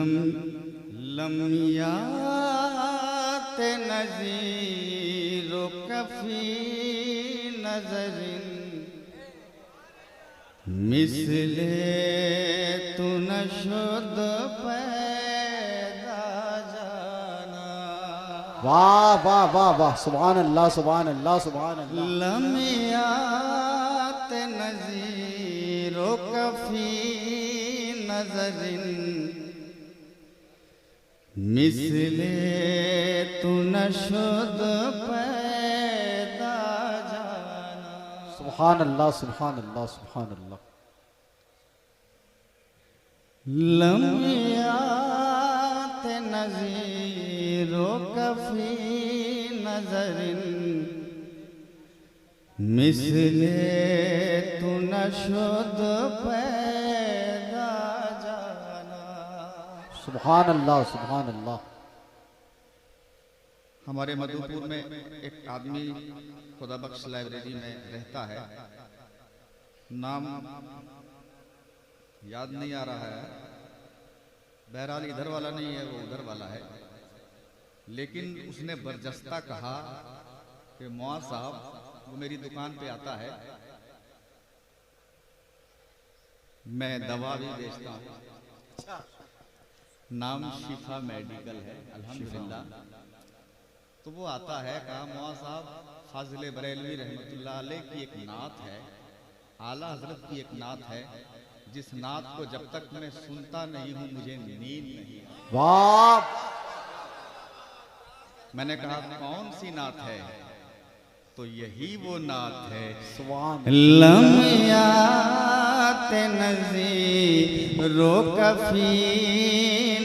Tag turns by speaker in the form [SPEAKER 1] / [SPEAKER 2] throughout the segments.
[SPEAKER 1] Lump लमियात नज़ीरो कफ़ी नज़रिन मिसले तू नशुद पैदा जाना।
[SPEAKER 2] वाह वाह वाह वाह, सुभान अल्लाह सुभान अल्लाह सुभान अल्लाह।
[SPEAKER 1] लमियात नज़ीरो कफ़ी नज़रिन मिसले तू नशुद पैदा जाना।
[SPEAKER 2] सुभान अल्लाह सुभान अल्लाह सुभान अल्लाह।
[SPEAKER 1] लमियात नज़ीरो कफ़ी नज़रिन मिसले तू नशुद पैदा जाना।
[SPEAKER 2] सुभान अल्लाह सुभान अल्लाह।
[SPEAKER 1] हमारे मधुपुर में एक आदमी खुदा बख्श लाइब्रेरी में रहता है, नाम याद नहीं आ रहा है, बहरहाल इधर वाला नहीं है, वो उधर वाला है। लेकिन उसने बरजस्ता कहा कि मुआ साहब, वो मेरी दुकान पे आता है, मैं दवा भी बेचता हूँ, नाम शिफा मेडिकल है अल्हम्दुलिल्लाह। तो वो आता है, कहा मुआ साहब, फाजिल बरेलवी रहमतुल्लाह अलैह की एक नात है, आला हजरत की एक नात है, जिस नात को जब तक मैं सुनता नहीं हूं मुझे नींद नहीं।
[SPEAKER 2] वाह।
[SPEAKER 1] मैंने कहा कौन सी नात है? तो यही वो नात है।
[SPEAKER 2] सुभान
[SPEAKER 1] लमियात नज़ीरो कफ़ी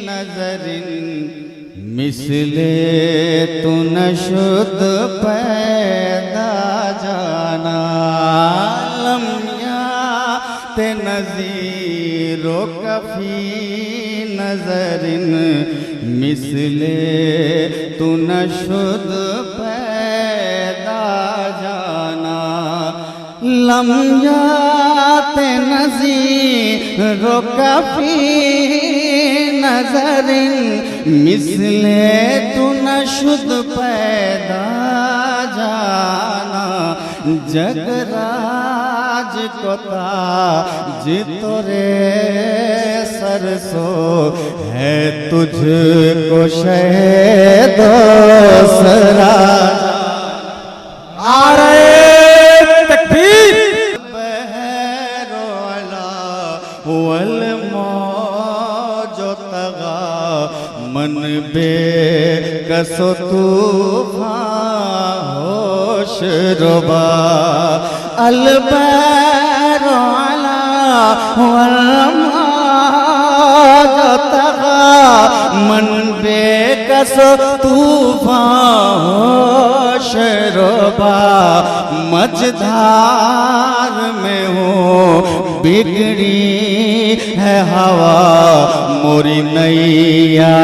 [SPEAKER 1] नज़रिन मिसले तू नशुद पैदा जाना। लमियात नज़ीरो कफ़ी नज़रिन मिसले तू नशुद पैदा जाना। लमियात नज़ीरो कफ़ी नज़रिन मिसले तू नशुद पैदा जाना। जगराज को ताज तोरे सरसो है, तुझको शहद दोसरा।
[SPEAKER 2] नारे तकबीर।
[SPEAKER 1] बहरो अला वल मौजो तगा मन बेकसो तूफान होश रुबा। अल बहरो अला वल मौजो तगा मन बेकसो तूफान होश रुबा। मझधार में हो बिगड़ी है हवा, मोरी नैया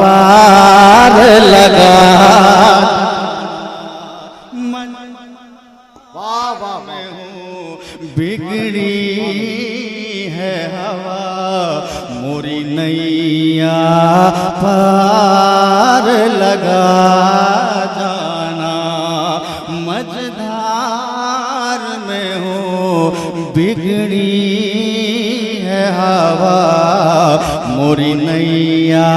[SPEAKER 1] पार लगा।
[SPEAKER 2] वाह वाह
[SPEAKER 1] में हूँ बिगड़ी है हवा, मोरी नैया पार लगा जाना। मझधार में हो बिगड़ी है हवा, मोरी नैया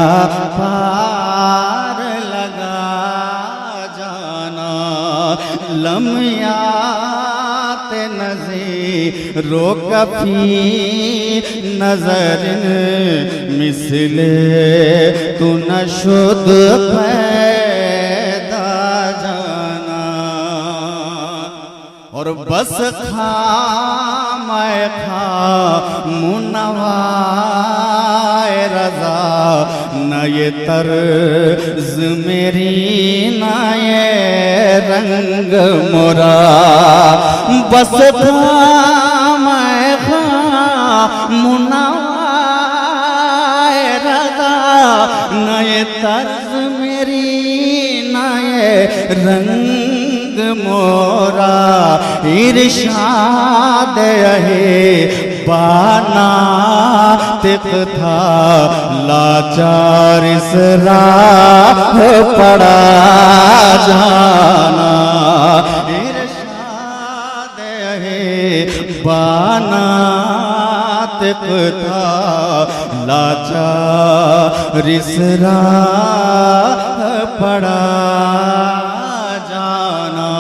[SPEAKER 1] पार लगा जाना। लमियात नज़ीरो कफ़ी नज़रिन मिसले तू नशुद पैदा जाना। और बस खाए मुनवाए रज़ा, न ये तर्ज मेरी न ये रंग मोरा। बस खाए मुनवाए रज़ा, न ये तर्ज मेरी न ये रंग मोरा। इरशाद है
[SPEAKER 2] बानातिक था लाचार इस राह पड़ा जाना। इरशाद है बानातिक था लाचार इस राह पड़ा जाना।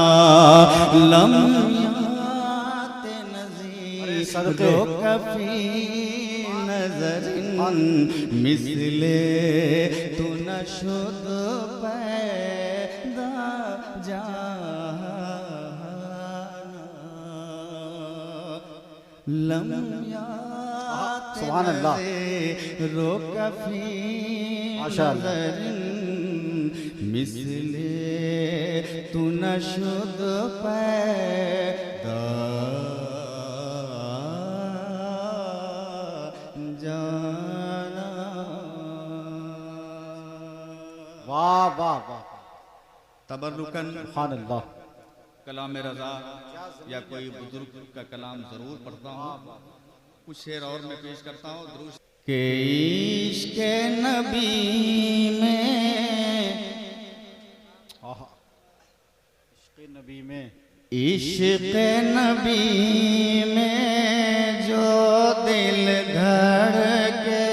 [SPEAKER 2] लम्यात नज़ीर दो कफी नज़रिन मिसले तू न शुद पैदा जाना। लम्यात
[SPEAKER 3] सुभान अल्लाह।
[SPEAKER 2] रो कफी नज़रिन मिसले तू न शुद पैदा जाना।
[SPEAKER 3] वाह वाह वाह
[SPEAKER 1] तबर्रुकन
[SPEAKER 3] सुभान अल्लाह।
[SPEAKER 1] कलाम रज़ा या कोई बुजुर्ग का कलाम जरूर पढ़ता हूँ। कुछ शेर और मैं पेश करता हूँ। दुरूद
[SPEAKER 2] के इश्क़ नबी में
[SPEAKER 3] इश्क़ नबी में
[SPEAKER 2] इश्क़ नबी में जो दिल धड़के।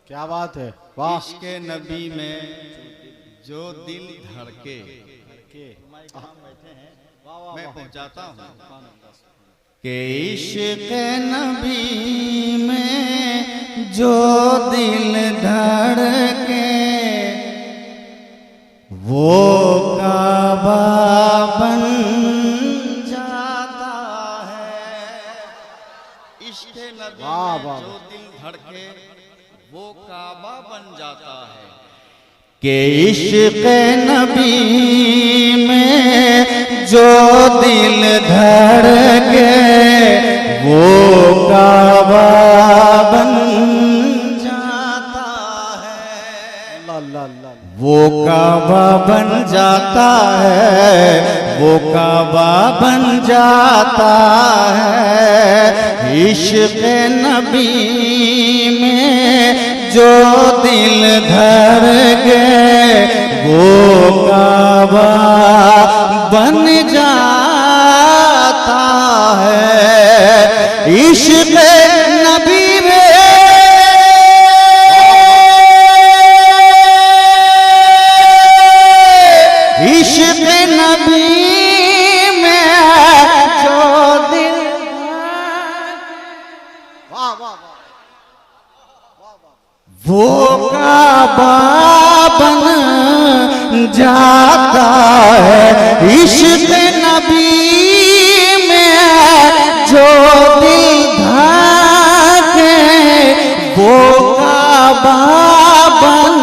[SPEAKER 3] क्या बात है, वाह।
[SPEAKER 1] इश्क़ नबी में जो दिल धड़के मैं पहुंचाता हूँ।
[SPEAKER 2] के इश्क़ नबी में जो दिल धड़के वो काबा बन जाता है।
[SPEAKER 1] इश्क़ नबी
[SPEAKER 3] वाह,
[SPEAKER 1] में
[SPEAKER 3] वाह।
[SPEAKER 1] जो दिल धड़के वो काबा बन जाता है।
[SPEAKER 2] के इश्क़ नबी में जो दिल धड़के वो काबा बन जाता है।
[SPEAKER 3] अल्लाह अल्लाह अल्लाह।
[SPEAKER 2] वो काबा बन जाता है, वो काबा बन जाता है। इश्क़ नबी में जो दिल धड़के वो काबा बन जाता है। इश्क़ नबी में इश्क़ नबी में जो दिल
[SPEAKER 3] वाह वाह वाह।
[SPEAKER 2] वो काबा बन जाता है। इश्क़ नबी में जो दिल धड़के वो काबा बन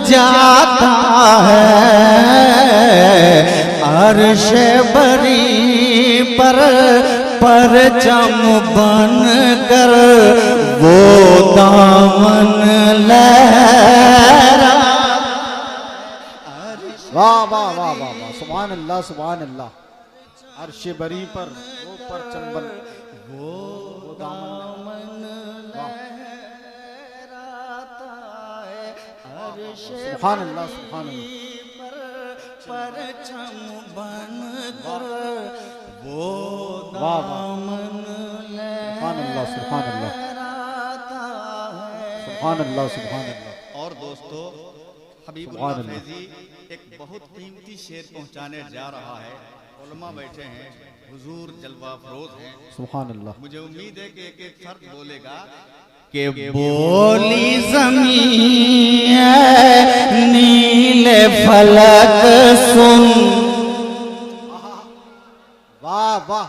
[SPEAKER 2] जाता है। अर्श बरी पर परचम बन कर वो दामन लहरा।
[SPEAKER 3] वाह वाह वाह वाह वाह। सुभान अल्लाह सुभान अल्लाह। अर्श बरी पर वो परचम बन वो दामन
[SPEAKER 2] लहराता है। अर्श
[SPEAKER 3] सुभान अल्लाह सुभान अल्लाह।
[SPEAKER 2] पर परचम बन कर वो
[SPEAKER 3] वाह, वाह।
[SPEAKER 2] दामन
[SPEAKER 3] सुभान अल्लाह सुभान अल्लाह
[SPEAKER 2] लहराता है।
[SPEAKER 3] सुभान अल्लाह सुभान अल्लाह।
[SPEAKER 1] और दोस्तों हबीबुल्लाह
[SPEAKER 3] सुभान अल्लाह।
[SPEAKER 1] फैजी एक बहुत कीमती शेर पहुंचाने जा रहा है। उलमा बैठे हैं, हुजूर जलवा फरोज हैं।
[SPEAKER 3] सुभान अल्लाह।
[SPEAKER 1] मुझे उम्मीद है कि एक एक शर्त बोलेगा
[SPEAKER 2] के बोली ज़मीं नीले फलक सुन।
[SPEAKER 3] वाह वाह।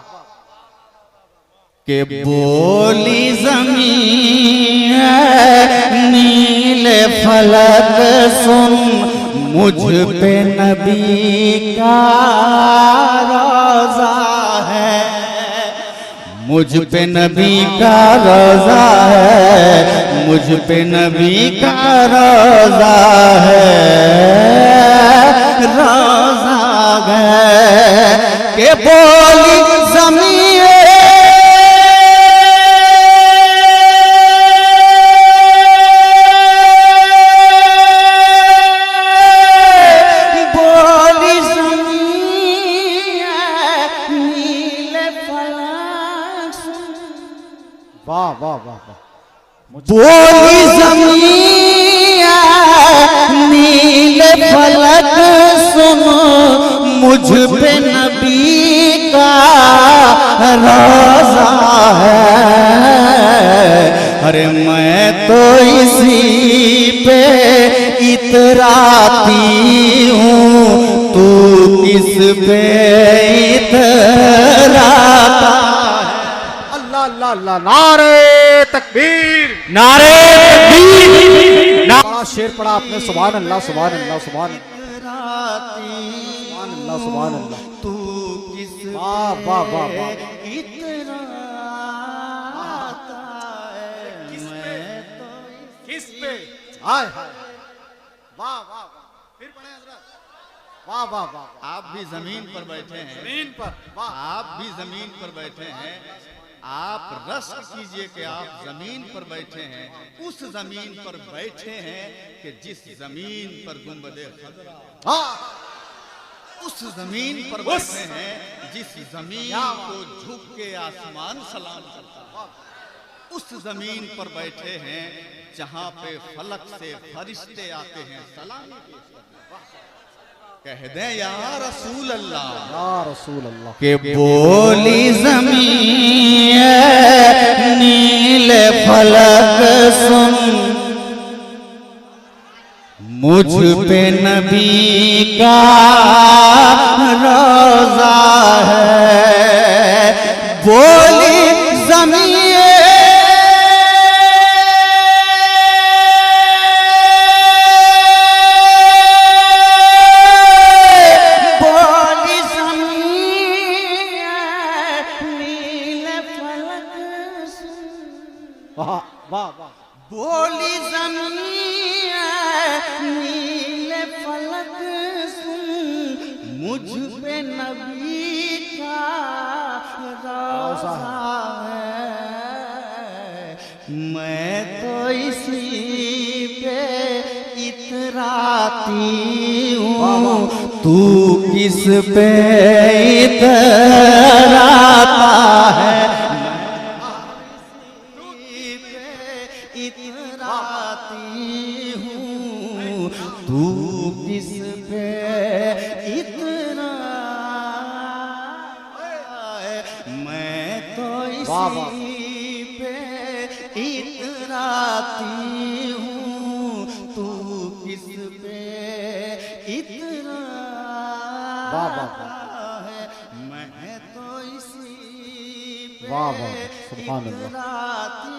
[SPEAKER 2] के बोली ज़मीं नीले फलक सुन। मुझ पे नबी का रोज़ा है, मुझ पे नबी का रोज़ा है, मुझ पे नबी का रोज़ा है, रोज़ा है। के बोली ज़मीं
[SPEAKER 3] वाह वाह वाह वाह।
[SPEAKER 4] बोली ज़मीन नील फलक सुन, मुझ पे नबी का रोज़ा है। अरे मैं तो इसी पे इतराती हूँ, तू किस पे इतराता।
[SPEAKER 3] अल्लाह अल्लाह अल्लाह, नारे तकबीर,
[SPEAKER 4] नारे तकबीर।
[SPEAKER 3] बड़ा शेर पढ़ा आपने, सुभान अल्लाह सुभान अल्लाह सुभान अल्लाह सुभान अल्लाह।
[SPEAKER 4] तू किस
[SPEAKER 3] वाह वाह वाह वाह।
[SPEAKER 4] इतराता है, मैं तो
[SPEAKER 3] किस पे? हाय हाय, वाह वाह वाह। फिर पढ़े हजरत, वाह वाह वाह।
[SPEAKER 1] आप भी जमीन पर बैठे हैं,
[SPEAKER 3] जमीन पर, वाह।
[SPEAKER 1] आप भी जमीन पर बैठे हैं। आप रस्म कीजिए कि आप जमीन पर बैठे हैं, उस जमीन पर बैठे हैं कि जिस जमीन पर गुंबदे खजरा,
[SPEAKER 3] हाँ,
[SPEAKER 1] उस जमीन पर बैठे हैं जिस जमीन को झुक के आसमान सलाम करता है। उस जमीन पर बैठे हैं जहां पे फलक से फरिश्ते आते हैं सलामी पेश करने। कह दें या रसूल अल्लाह,
[SPEAKER 3] या रसूल अल्लाह।
[SPEAKER 4] के बोली ज़मीन नील फलक सुन, मुझ पे नबी का रोज़ा है। बोली ज़मीन
[SPEAKER 3] वाह वाह वाह।
[SPEAKER 4] बोली ज़मीन नील फलक सुन, मुझ पे नबी का रोज़ा है। मैं तो इसी पे इतराती हूँ, तू किस पे इतराता है। इतराती हूँ, तू किस पे इतना है। मैं तो
[SPEAKER 3] वाह, वाह।
[SPEAKER 4] इसी पे इतराती हूँ, तू किस पे इतना
[SPEAKER 3] वाह, वाह,
[SPEAKER 4] है। मैं तो इसी पे
[SPEAKER 3] वाह, वाह, सुभान अल्लाह।
[SPEAKER 4] इतराती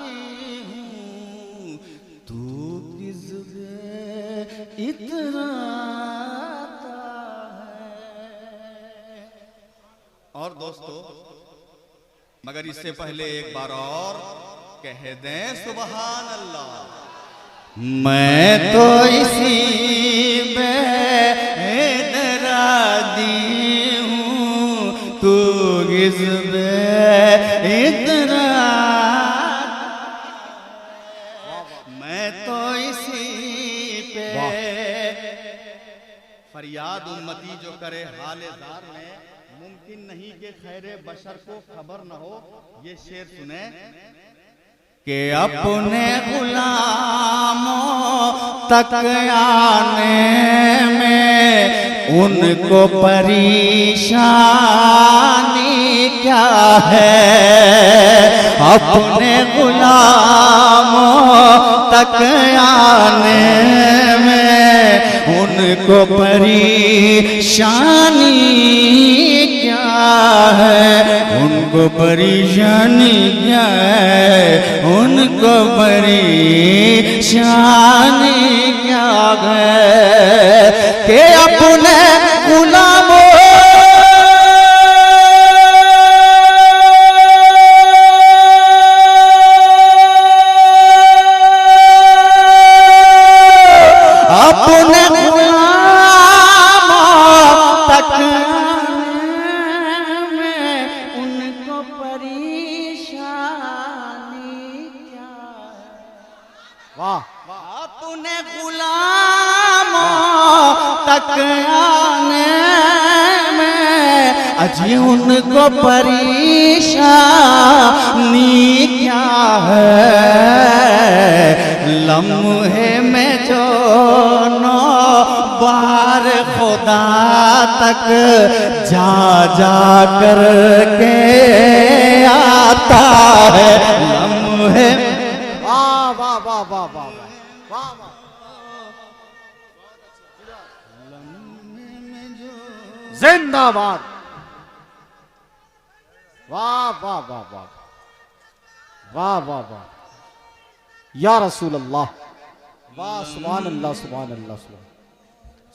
[SPEAKER 4] तू किस पे इतराता है।
[SPEAKER 1] और दोस्तों, मगर इससे पहले एक बार और कह दें सुबहान अल्लाह।
[SPEAKER 4] मैं तो इसी में इतराती हूँ, तू किस पे मैं तो इसी पे।
[SPEAKER 1] फरियाद उम्मती जो करे हाले जार में, मुमकिन नहीं कि खैरे बशर को खबर न हो। ये शेर सुने
[SPEAKER 4] कि अपने गुलामों तक आने में उनको परेशानी क्या है। अपने गुलामों तक आने में उनको परेशानी क्या है। उनको परेशानी क्या है, उनको परेशानी क्या है कि अपने गुलामों अपने गुलामों तक में उनको परेशानी क्या है।
[SPEAKER 3] वाह
[SPEAKER 4] अपने गुलामों तक आने में अजी उनको परेशानी क्या है, लम्हे में जो नो बार खुदा तक जा जा कर के आता है, लम्हे
[SPEAKER 3] वाह वाह वाह वाह वाह वाह वाह। जिंदाबाद। वाह वाह वाह वाह वाह वाह वाह या रसूल अल्लाह। वाह सुभान अल्लाह सुभान अल्लाह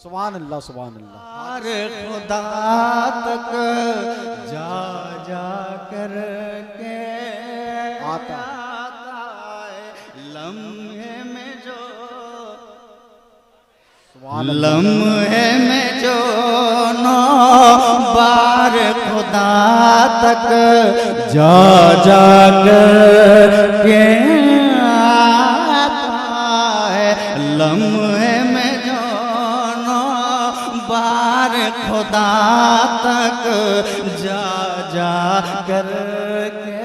[SPEAKER 3] सुभान अल्लाह सुभान अल्लाह।
[SPEAKER 4] बार खुदा तक जा जा कर के
[SPEAKER 3] आता
[SPEAKER 4] है, लम्हे में जो
[SPEAKER 3] सुभान अल्लाह।
[SPEAKER 4] लम्हे में जो नो बार खुदा तक जा जा कर के आता है, लम्हे में जो नो बार खुदा तक जा जा कर के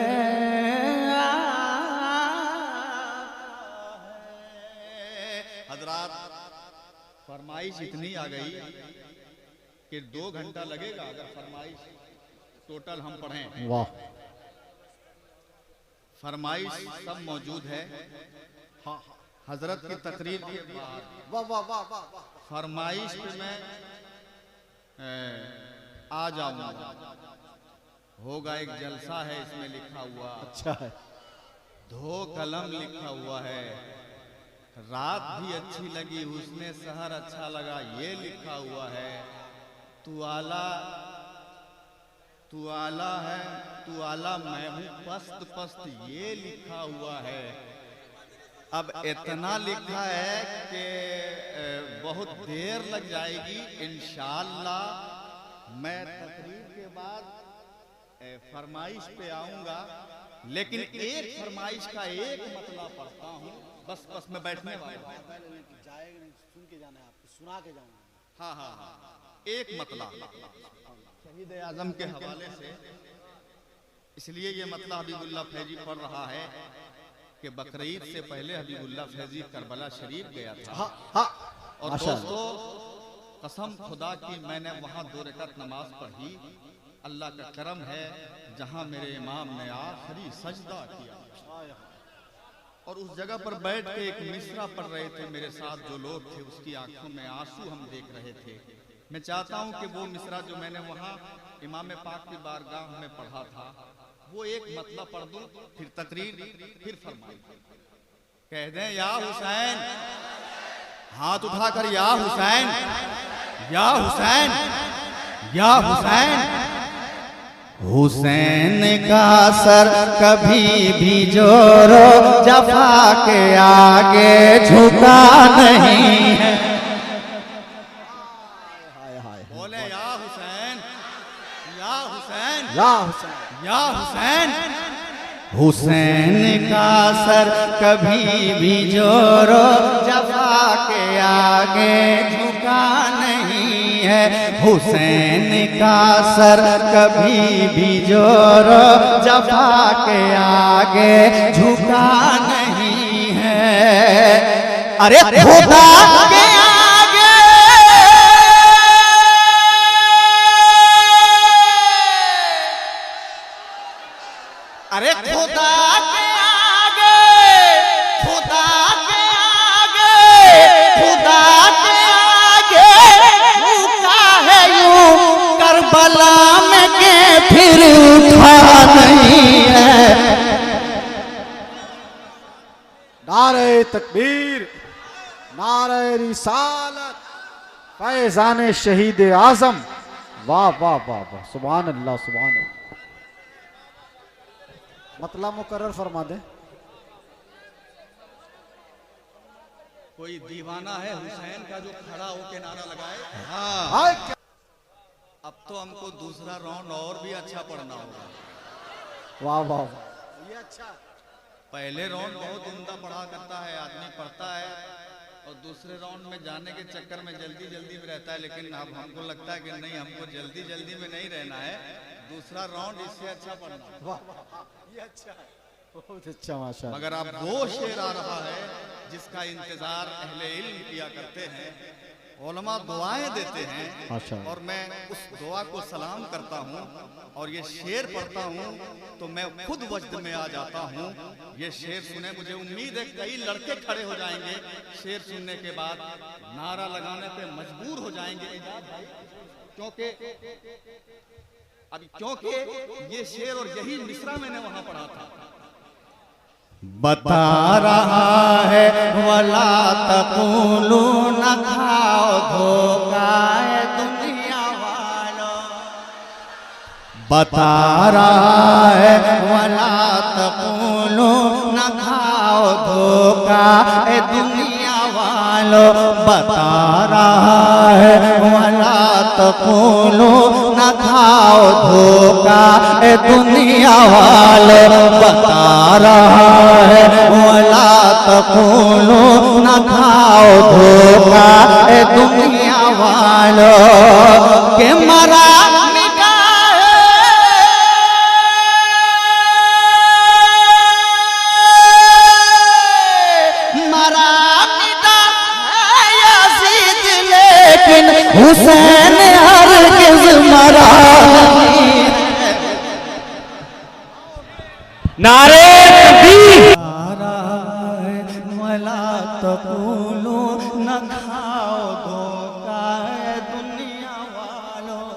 [SPEAKER 1] हजरात फरमाइश इतनी आ गई कि 2 घंटा लगेगा अगर फरमाइश टोटल हम पढ़ें।
[SPEAKER 3] वाह
[SPEAKER 1] फरमाइश सब मौजूद है। हजरत की तकरीर के बाद
[SPEAKER 3] वाह वाह वाह वाह वाह।
[SPEAKER 1] फरमाइश पे मैं आ जाऊंगा। होगा एक जलसा है, इसमें लिखा हुआ
[SPEAKER 3] अच्छा है।
[SPEAKER 1] धो कलम लिखा हुआ है। रात भी अच्छी लगी, हुस्ने सहर अच्छा लगा, ये लिखा हुआ है। तू आला है, तू आला मैं हूँ पस्त पस्त, ये लिखा हुआ है। अब इतना लिखा है कि बहुत देर लग जाएगी। इंशाअल्लाह मैं तकरीर के बाद फरमाइश पे आऊंगा, लेकिन एक फरमाइश का एक मतलब पढ़ता हूँ। बस मैं बैठने वाला हूँ।
[SPEAKER 3] सुन के जाना है आपको, सुना के जाऊंगा।
[SPEAKER 1] हाँ हाँ हाँ, एक मतलब शहीद आजम के हवाले से, इसलिए ये मतलब हबीबुल्लाह फैजी पढ़ रहा है कि बकरीद से पहले हबीबुल्लाह फैजी करबला शरीफ गया था।
[SPEAKER 3] हाँ हाँ
[SPEAKER 1] और
[SPEAKER 3] माशाअल्लाह।
[SPEAKER 1] दोस्तों कसम खुदा की मैंने वहाँ 2 रकात नमाज पढ़ी। अल्लाह का करम है जहाँ मेरे इमाम ने आखिरी सजदा किया और उस जगह पर बैठ के एक मिसरा पढ़ रहे थे। मेरे साथ जो लोग थे उसकी आंखों में आंसू हम देख रहे थे। मैं चाहता हूँ कि वो मिसरा जो मैंने वहाँ इमाम पाक की बारगाह में पढ़ा था वो एक मतलब पढ़ दूं, फिर तकरीर, फिर फरमाइश। कह दें या हुसैन, हाथ उठाकर या हुसैन, या हुसैन, या हुसैन।
[SPEAKER 4] हुसैन का सर कभी भी जोरो जफा के आगे झुका नहीं है।
[SPEAKER 3] हाय हाय
[SPEAKER 1] बोले या हुसैन, या हुसैन,
[SPEAKER 3] या हुसैन।
[SPEAKER 1] या हुसैन।
[SPEAKER 4] हुसैन का सर कभी भी जोरो जफा के आगे झुका नहीं है। हुसैन का सर कभी भी जोरो जफा के आगे झुका नहीं है। अरे खुदा के आगे, अरे खुदा के आगे, खुदा के आगे, खुदा के आगे झुका है यूं करबला में के फिर उठा नहीं है।
[SPEAKER 3] नारे तकबीर, नारे रिसालत, फैजान शहीद आजम। वाह वाह वाह वाह सुभान अल्लाह सुभान अल्लाह। मतलब मुकर्रर फरमा दे।
[SPEAKER 1] कोई दीवाना है हुसैन का जो खड़ा होके नारा लगाए।
[SPEAKER 3] हाय क्या-
[SPEAKER 1] अब तो हमको दूसरा राउंड और भी अच्छा पढ़ना होगा।
[SPEAKER 3] वाह वाह वाह। ये अच्छा।
[SPEAKER 1] पहले राउंड बहुत उम्दा पढ़ा करता है, आदमी पढ़ता है और दूसरे राउंड में जाने के चक्कर में जल्दी जल्दी में रहता है, लेकिन अब हमको लगता है कि नहीं, हमको जल्दी जल्दी में नहीं रहना है, दूसरा राउंड इससे अच्छा पढ़ना है।
[SPEAKER 3] वाह ये अच्छा है, बहुत अच्छा माशाअल्लाह।
[SPEAKER 1] मगर अब वो शेर आ रहा है जिसका इंतजार अहले इल्म किया करते हैं, उलमा दुआएं देते हैं, और मैं उस दुआ को सलाम करता हूँ और ये शेर पढ़ता हूँ तो मैं खुद वजद में आ जाता हूँ। ये शेर सुने, मुझे उम्मीद है कई लड़के खड़े हो जाएंगे शेर सुनने के बाद, नारा लगाने पे मजबूर हो जाएंगे, क्योंकि ये शेर और यही मिसरा मैंने वहां पढ़ा था।
[SPEAKER 4] बता रहा है वला तक़ूलू न खाओ धोखा है दुनिया वालों, बता रहा है वला तक़ूलू न खाओ धोखा है दुनिया वालों, बता रहा है वला तक़ूलू न खाओ धोखा है दुनिया वालों, बता रहा है वला तक़ूलू न खाओ धोखा है दुनिया वालों, के मरा मिटा है यज़ीद, लेकिन हुसैन हरगिज़ मरा नहीं। नारे तकबीर। वला तक़ूलू न खाओ धोखा है दुनिया वालों,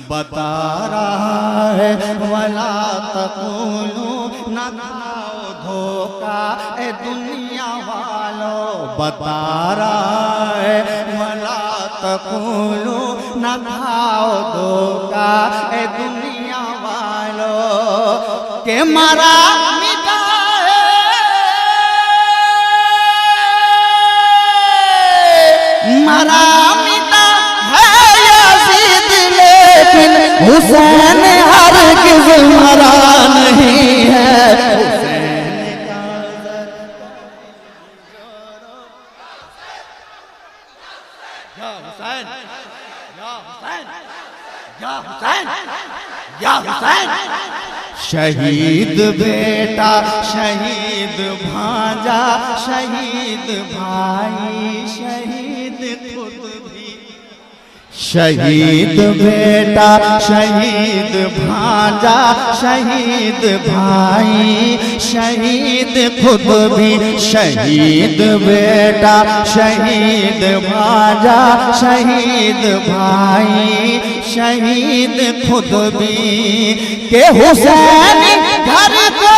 [SPEAKER 4] बता रहा है वला तक़ूलू न खाओ धोखा है दुनिया वालों, बता रहा है वला तक़ूलू न खाओ धोखा है दुनिया वालों, के मरा मिटा मरा मिटा है यज़ीद, लेकिन हुसैन हरगिज़ मरा नहीं है। हुसैन का या हुसैन, या हुसैन, या हुसैन, या हुसैन, शहीद बेटा, शहीद भांजा, शहीद भाई, शहीद खुद भी, शहीद बेटा, शहीद भांजा, शहीद भाई, शहीद खुद भी, शहीद बेटा, शहीद भांजा, शहीद भाई, शहीद खुद भी, के हुसैन घर को,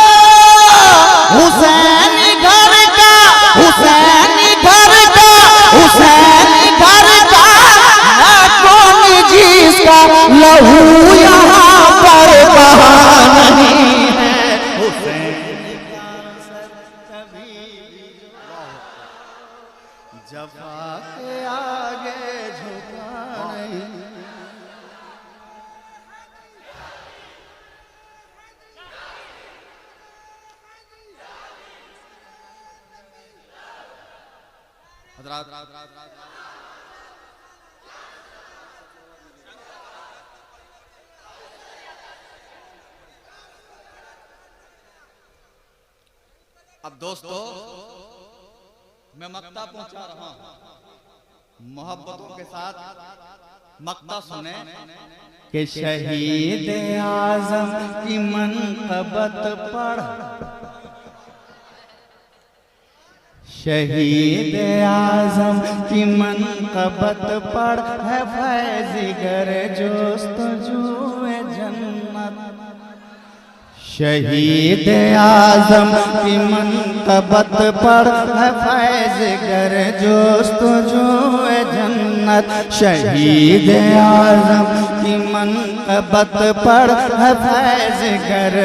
[SPEAKER 4] हुसैन घर का, हुसैन घर का, हुसैन घर का कौन जिसका लहू यहाँ पर बहा नहीं है। हुसैन का सर कभी जफा के आगे झुका नहीं।
[SPEAKER 1] अब दोस्तों, मैं मक्ता पहुंचा रहा हूं, मोहब्बतों के साथ मक्ता सुने
[SPEAKER 4] कि शहीद आज़म की मनक़बत पढ़, शहीद आज़म की मनक़बत पढ़ है फैज़गर जोस्तजूए जन्नत, शहीद आज़म की मनक़बत पढ़ है फैज़गर जोस्तजूए जन्नत, शहीद आज़म की मनक़बत पढ़ है फैज़गर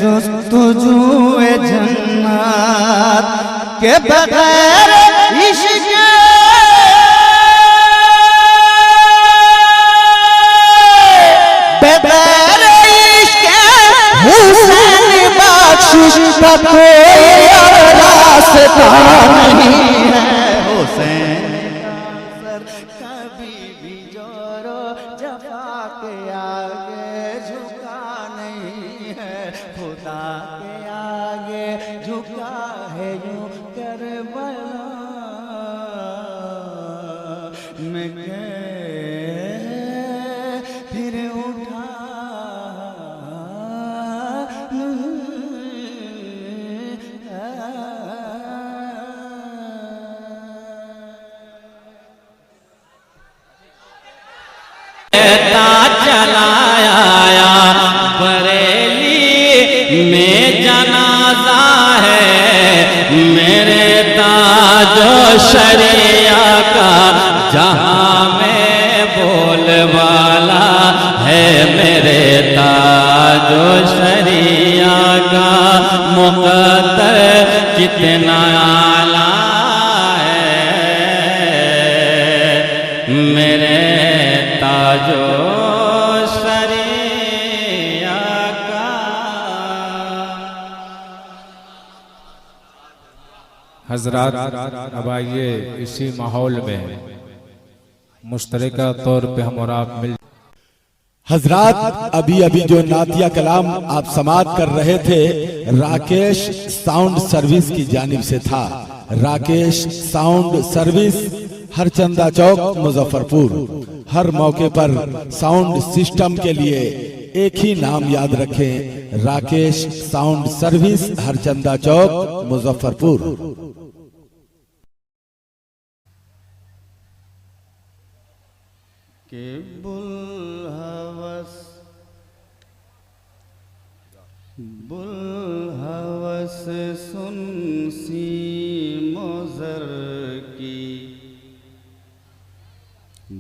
[SPEAKER 4] जोस्तजूए जन्नत, के बगैर इश्क़ बगैर इश्क़ हुसैन बख्शिश का कोई रास्ता नहीं है। खुदा के आगे झुका है यूं करबला मैं फिर उठा
[SPEAKER 5] चलाया बरेली में जनाजा है मेरे ताजो शरिया का जहां में बोलबाला है मेरे ताजो शरिया का मुक़द्दर कितना आला है मेरे ताजो शरिया का।
[SPEAKER 6] हजरात अब आइए इसी माहौल में मुश्तरका तौर पे हम और आप मिल।
[SPEAKER 7] हजरात अभी अभी जो नातिया कलाम आप समाअत कर रहे थे राकेश साउंड सर्विस की जानिब से था। राकेश साउंड सर्विस हरचंदा चौक मुजफ्फरपुर। हर मौके पर साउंड सिस्टम के लिए एक ही नाम याद रखें, राकेश साउंड सर्विस हरचंदा चौक मुजफ्फरपुर।
[SPEAKER 1] के बुलहवस सुन सी मोज़र की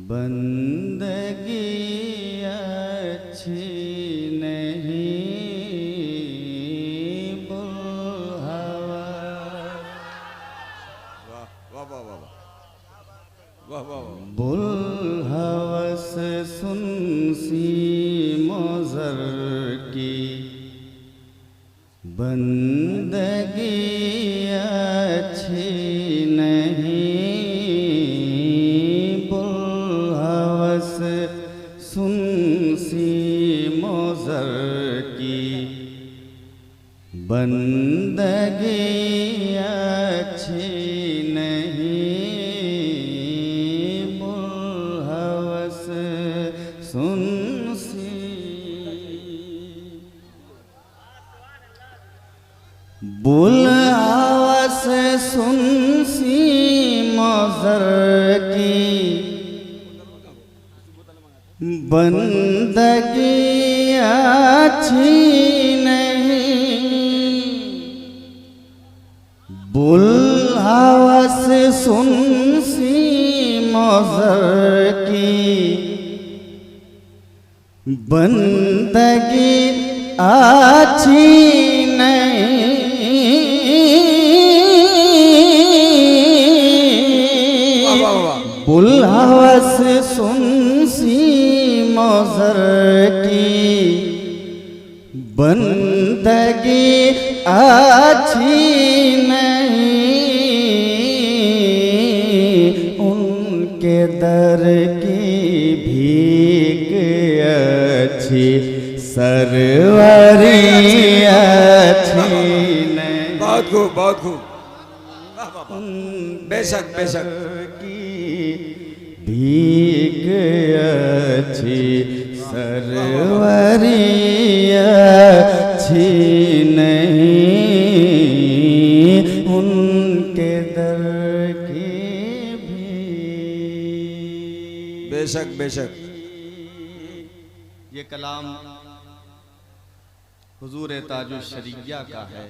[SPEAKER 1] बंदगी अच्छी नहीं बुलहवस सुन सी मोज़र की बंदगी अच्छी नहीं बुलहवस सुन सी मोज़र की बंदगी अच्छी नहीं बुलहवस सुन सी बुलहवस सुन सी मोज़र की बंदगी अच्छी नहीं बुलहवस सुन सी मोज़र की बंदगी अच्छी नहीं बुलहवस सुन सी मोज़र की बंदगी अच्छी नहीं उनके दर की भीख अच्छी सरवरी अच्छी नहीं
[SPEAKER 8] बहुत खूब बहुत खूब बेशक बेशक
[SPEAKER 1] भीख अच्छी सरवरी अच्छी नहीं उनके दर की भी
[SPEAKER 8] बेशक बेशक।
[SPEAKER 1] ये कलाम हुजूर ताजो शरिया का है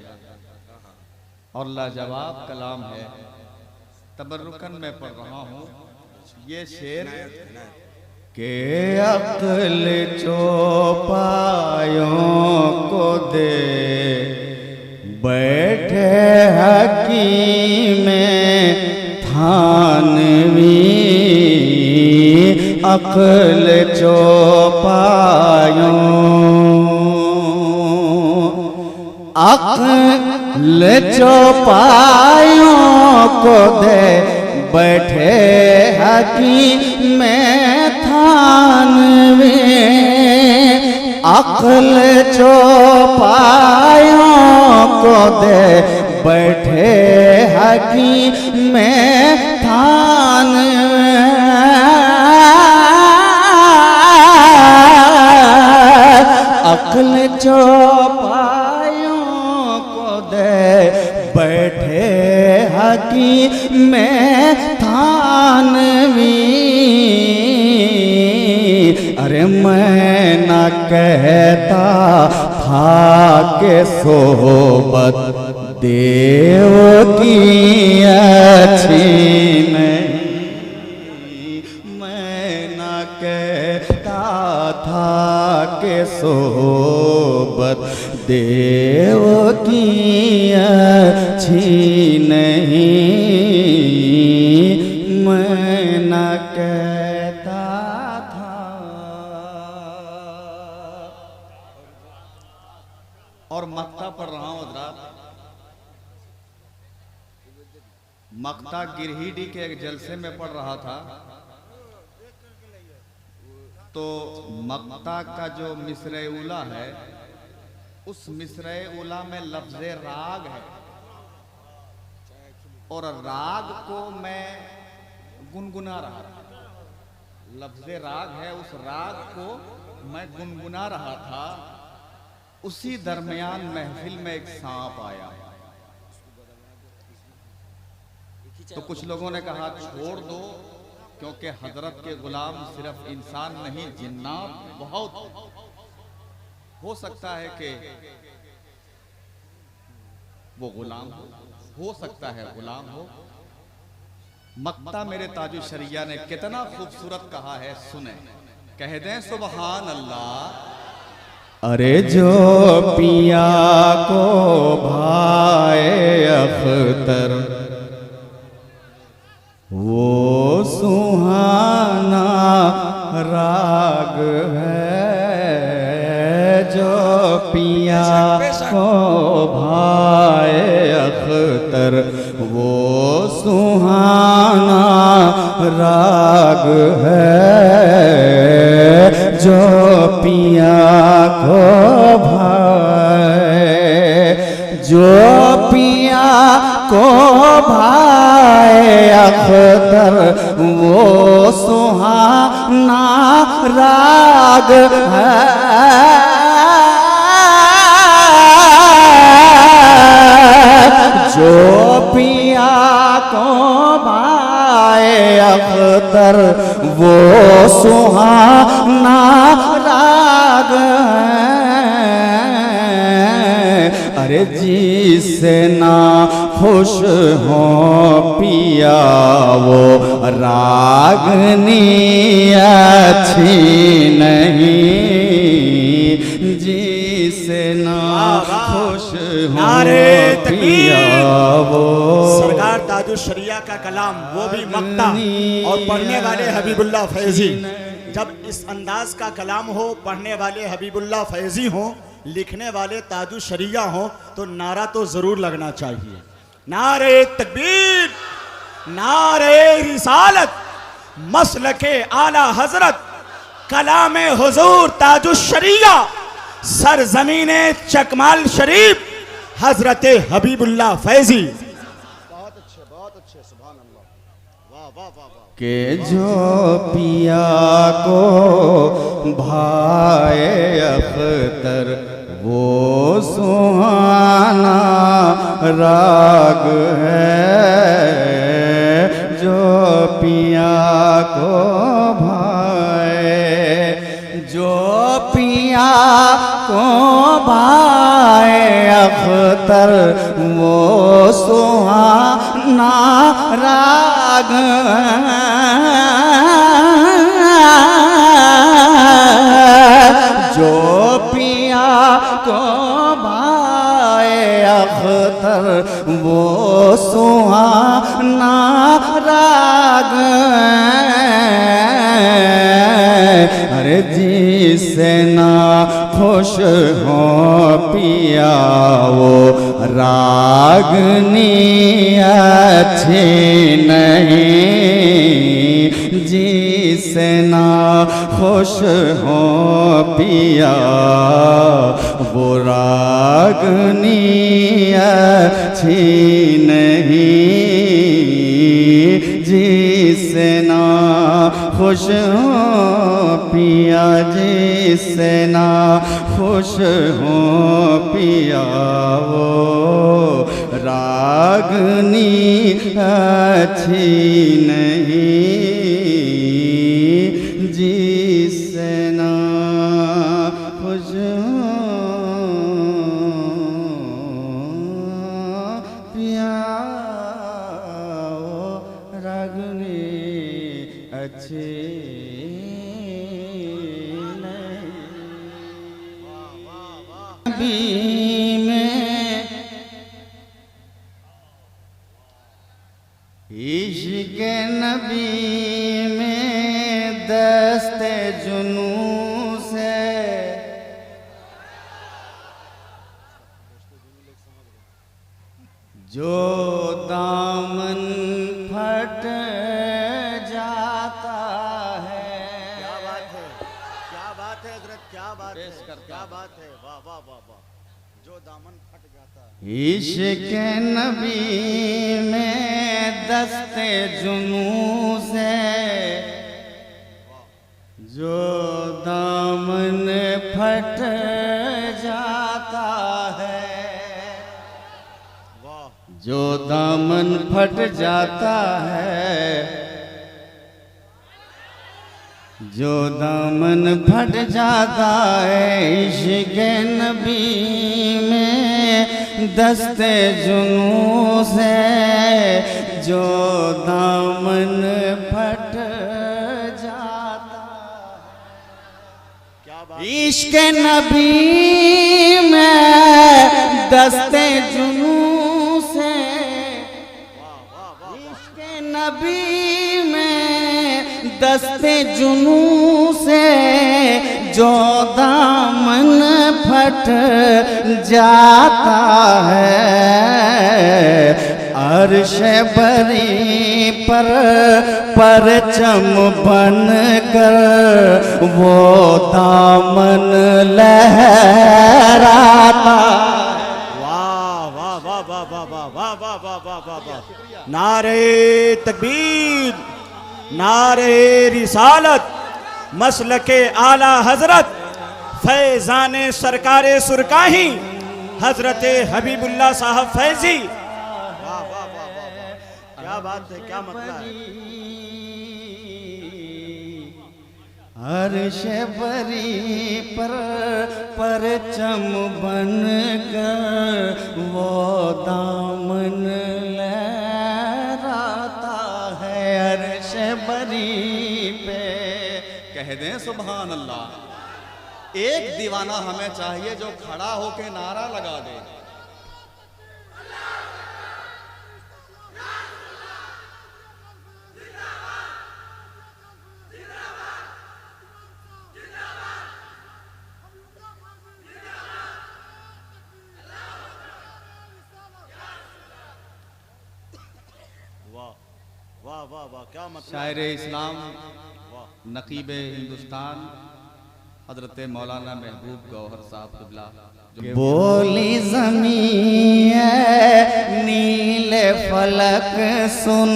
[SPEAKER 1] और लाजवाब कलाम है। तबर्रुकन में पढ़ रहा हूँ ये शेर के अक्ल चौपायों को दे बैठे हकीम थानवी अक्ल चौपायों अक्ल चौपायों को दे बैठे हकीम थानवी अक्ल चौपायों
[SPEAKER 4] दे बैठे हकी में थान अक्ल चौपायों को दे बैठे हकी में थानवी। अरे मैं न कहता था के सोबत देव की अच्छी नहीं, मैं न कहता था के सोबत देव की अच्छी नहीं, मैं न कहता था।
[SPEAKER 1] और मक्ता पढ़ रहा हूं हजरात। मक्ता गिरहिडी के एक जलसे में पढ़ रहा था, तो मक्ता का जो मिसरे उला है, उस मिसरे उला में लफ्ज़े राग है, और राग को मैं गुनगुना रहा था। लफ्ज़े राग है, उस राग को मैं गुनगुना रहा था। उसी दरमियान महफिल में एक सांप आया, तो कुछ लोगों ने कहा छोड़ दो, क्योंकि हजरत के गुलाम सिर्फ इंसान नहीं जिन्नात बहुत हो सकता है कि वो गुलाम हो सकता है गुलाम हो। मक्ता मेरे ताजु शरिया ने कितना खूबसूरत कहा है, सुने, कह दें सुबहान अल्लाह।
[SPEAKER 4] अरे जो पिया को भाए अख्तर वो सुहाना राग है, जो पिया को भाए अख्तर वो सुहाना राग है, जो पिया को भाए, जो पिया को भाए अख्तर वो सुहाना राग है, जो पिया को भाए अख्तर वो सुहाना राग है। अरे जिससे ना खुश हो पिया वो रागनी अच्छी नहीं, जिससे ना खुश हो पिया वो।
[SPEAKER 3] सरकार ताजुल शरिया का कलाम, वो भी मक्ता, और पढ़ने वाले हबीबुल्लाह फैजी। जब इस अंदाज का कलाम हो, पढ़ने वाले हबीबुल्लाह फैजी हो, लिखने वाले ताजुल शरिया हो, तो नारा तो जरूर लगना चाहिए। नारे तकबीर, नारे रिसालत, मसलके आला हजरत, कलामे हुजूर ताजुल शरिया, सरजमीने चकमाल शरीफ, हजरत हबीबुल्लाह फैजी। बहुत अच्छे सुभान अल्लाह, वाह वाह वाह वाह।
[SPEAKER 4] के जो पिया को भाए अख्तर वो सुहाना राग है, जो पिया को भाए, जो पिया को भाए अख्तर वो सुहाना राग है, जो पिया को भाए अख्तर वो सुहाना राग है। अरे जिससे ना खुश हो पिया वो रागनी अच्छी नहीं, जी जिससे ना खुश हो पिया वो रागनी अच्छी नहीं, जिससे ना खुश हो पिया, जिससे ना खुश हो पिया वो रागनी अच्छी नहीं, जिससे ना खुश हो पिया वो रागनी अच्छी नबी में इश्क़ नबी में दस्ते जुनून से जो दामन फट जाता है।
[SPEAKER 3] क्या बात है, क्या बात है हजरत, क्या बात है, क्या बात है, वाह वाह वाह वाह, जो दामन फट जाता है।
[SPEAKER 4] इश्क़ नबी में दस्ते जुनून से जो दामन फट जाता है, जो दामन फट जाता है, जो दामन फट जाता है। इश्क़ नबी में दस्ते जुनून से जो दामन फट जाता है। इश्क़ नबी में दस्ते जुनून से, इश्क़ नबी में दस्ते जुनून से जो दामन फट जाता है। अर्श बरी पर परचम बन कर वो दामन लहराता।
[SPEAKER 3] वाह वाह वाह वाह वाह वाह वाह वाह वाह वाह वाह वाह, नारे तकबीर, नारे रिसालत, मसलके आला हजरत फैजान सरकारे सुरकाही हजरत हबीबुल्लाह साहब फैजी। वाह वाह वाह वाह वाह, क्या बात है, क्या मतलब है।
[SPEAKER 4] अर्श बरी पर परचम बन कर वो दामन लहराता है। अर्श बरी पे कह दें सुभान अल्लाह। एक दीवाना हमें चाहिए जो खड़ा होके नारा लगा दे,
[SPEAKER 3] वाह वाह वाह, क्या मतलब।
[SPEAKER 1] शायर इस्लाम नकीब हिंदुस्तान हजरत मौलाना महबूब गौहर साहब क़िबला
[SPEAKER 4] बोली ज़मीं है नीले फलक सुन,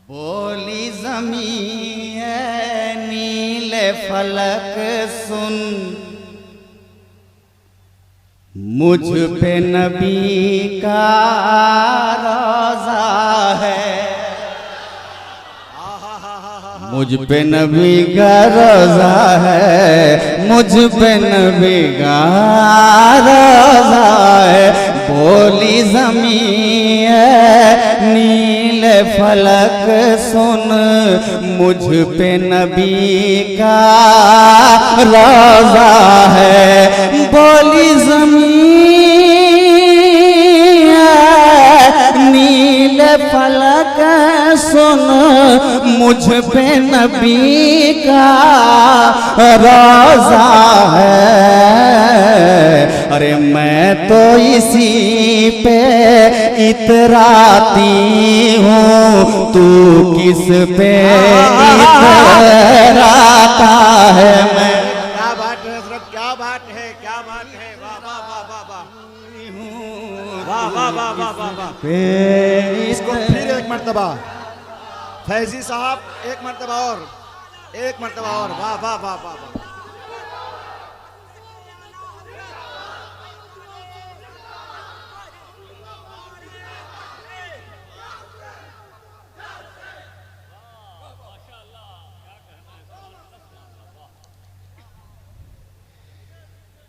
[SPEAKER 4] बोली ज़मीं है नीले फलक सुन, मुझ पे नबी का रोज़ा है, मुझ पे नबी का रोज़ा है, मुझ पे नबी का रोज़ा है। बोली ज़मीं है नीले फलक सुन, मुझ पे नबी का रोज़ा है। बोली ज़मीं है नीले फलक सुन, मुझ पे नबी का रोज़ा है। अरे मैं तो इसी पे
[SPEAKER 5] इतराती हूँ, तू किस पे इतराता है। मैं
[SPEAKER 3] क्या बात है हजरत, क्या बात है, क्या बात है। वाह वाह वाह वाह वाह वाह वाह वाह वाह वाह। इसको फिर एक मर्तबा फैजी साहब, एक मर्तबा और, एक मर्तबा और। वाह वाह वाह वाह वाह।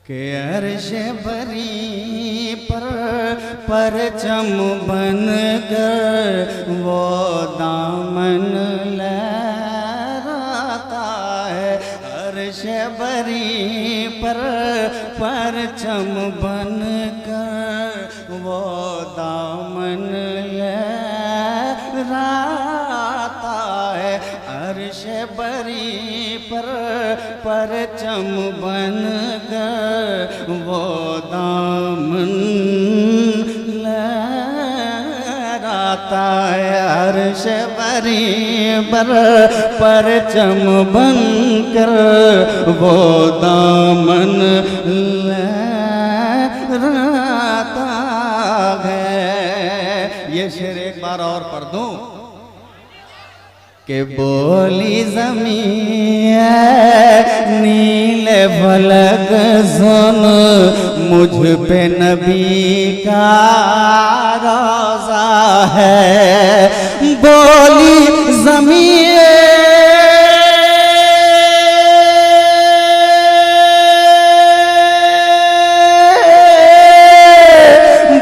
[SPEAKER 5] के अर्श बरी पर परचम बन कर वो दामन लहराता है। अर्श बरी पर परचम बन कर वो दामन लहराता है। अर्श बरी पर परचम बन कर वो दामन लहराता है। अर्श बरी पर परचम बन कर वो दामन लहराता है। ये शेर एक बार और पढ़ दूं के बोली ज़मीं नील फलक सुन, मुझ पे नबी का रोज़ा है। बोली ज़मीं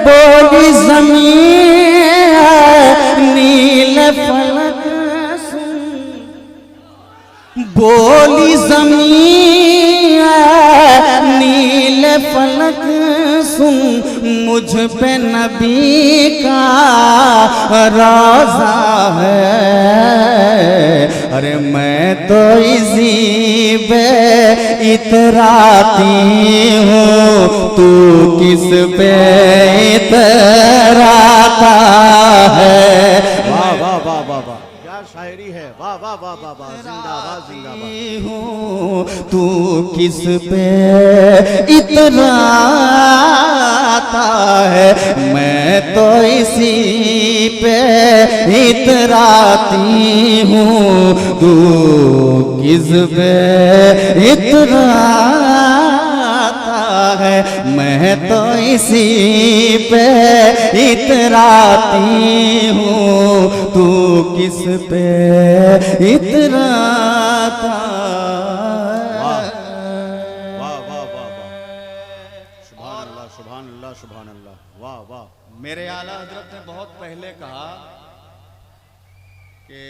[SPEAKER 5] बोली ज़मीं नील फलक, बोली ज़मीं नील फलक सुन, मुझ पे नबी का रोज़ा है। अरे मैं तो इसी पे इतराती हूँ, तू किस पे इतराता है।
[SPEAKER 3] वाह वाह वाह वाह वाह, क्या शायरी है। वाह वाह वाह वाह वाह, जिंदाबाद जिंदाबाद।
[SPEAKER 5] हूँ तू किस पे इतराता है। मैं तो इसी पे इतराती हूँ, तू किस पे इतराता है। मैं तो इसी पे इतराती हूँ, तू किस पे इतराता।
[SPEAKER 3] वाह वाह वाह वाह। सुभान अल्लाह सुभान अल्लाह सुभान अल्लाह। वाह वाह।
[SPEAKER 4] मेरे आला हजरत ने बहुत पहले कहा कि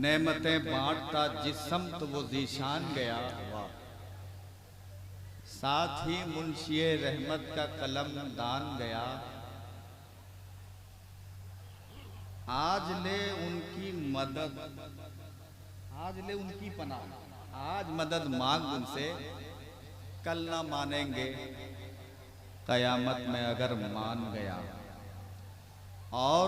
[SPEAKER 4] नेमतें बांटता जिस्म तो वो जीशान गया, साथ ही मुंशिए रहमत का कलम दान गया। आज ले उनकी मदद, आज ले उनकी पनाह, आज मदद मांग उनसे, कल ना मानेंगे कयामत में अगर मान गया। और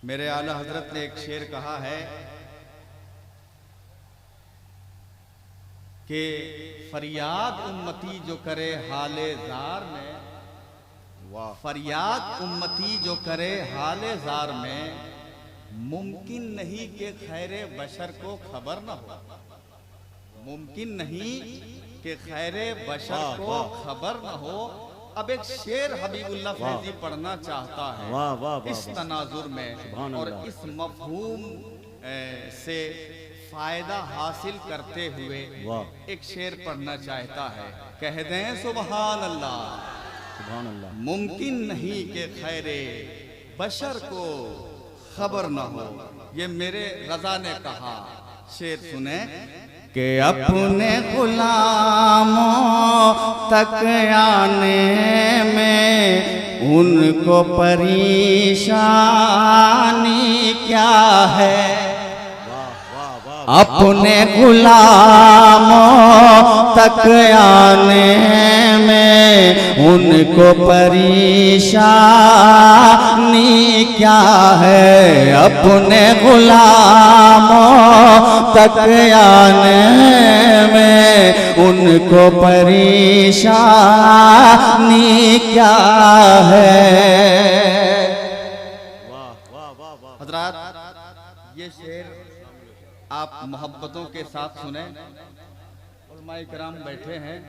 [SPEAKER 4] मेरे आला हजरत ने एक शेर कहा है कि फरियाद उम्मती जो करे हाले जार में, फरियाद उम्मती जो करे हाले जार में, मुमकिन नहीं कि खैरे बशर को खबर न हो। मुमकिन नहीं कि खैरे बशर को खबर न हो। अब एक शेर हबीबुल्लाह फैजी पढ़ना चाहता है इस तनाजुर में, और इस मफहूम से फायदा हासिल करते हुए एक शेर पढ़ना चाहता है। कह दें सुभान अल्लाह।
[SPEAKER 3] सुभान अल्लाह।
[SPEAKER 4] मुमकिन नहीं कि खैरे बशर को खबर न हो। ये मेरे रजा ने कहा। शेर सुने
[SPEAKER 5] कि अपने गुलामों तक आने में उनको परेशानी क्या है। अपने गुलामों तक आने में उनको परेशानी क्या है। अपने गुलामों तक आने में उनको परेशानी क्या है।
[SPEAKER 1] हजरात, ये शेर आप मोहब्बतों के साथ सुने। उलमाए किराम बैठे हैं।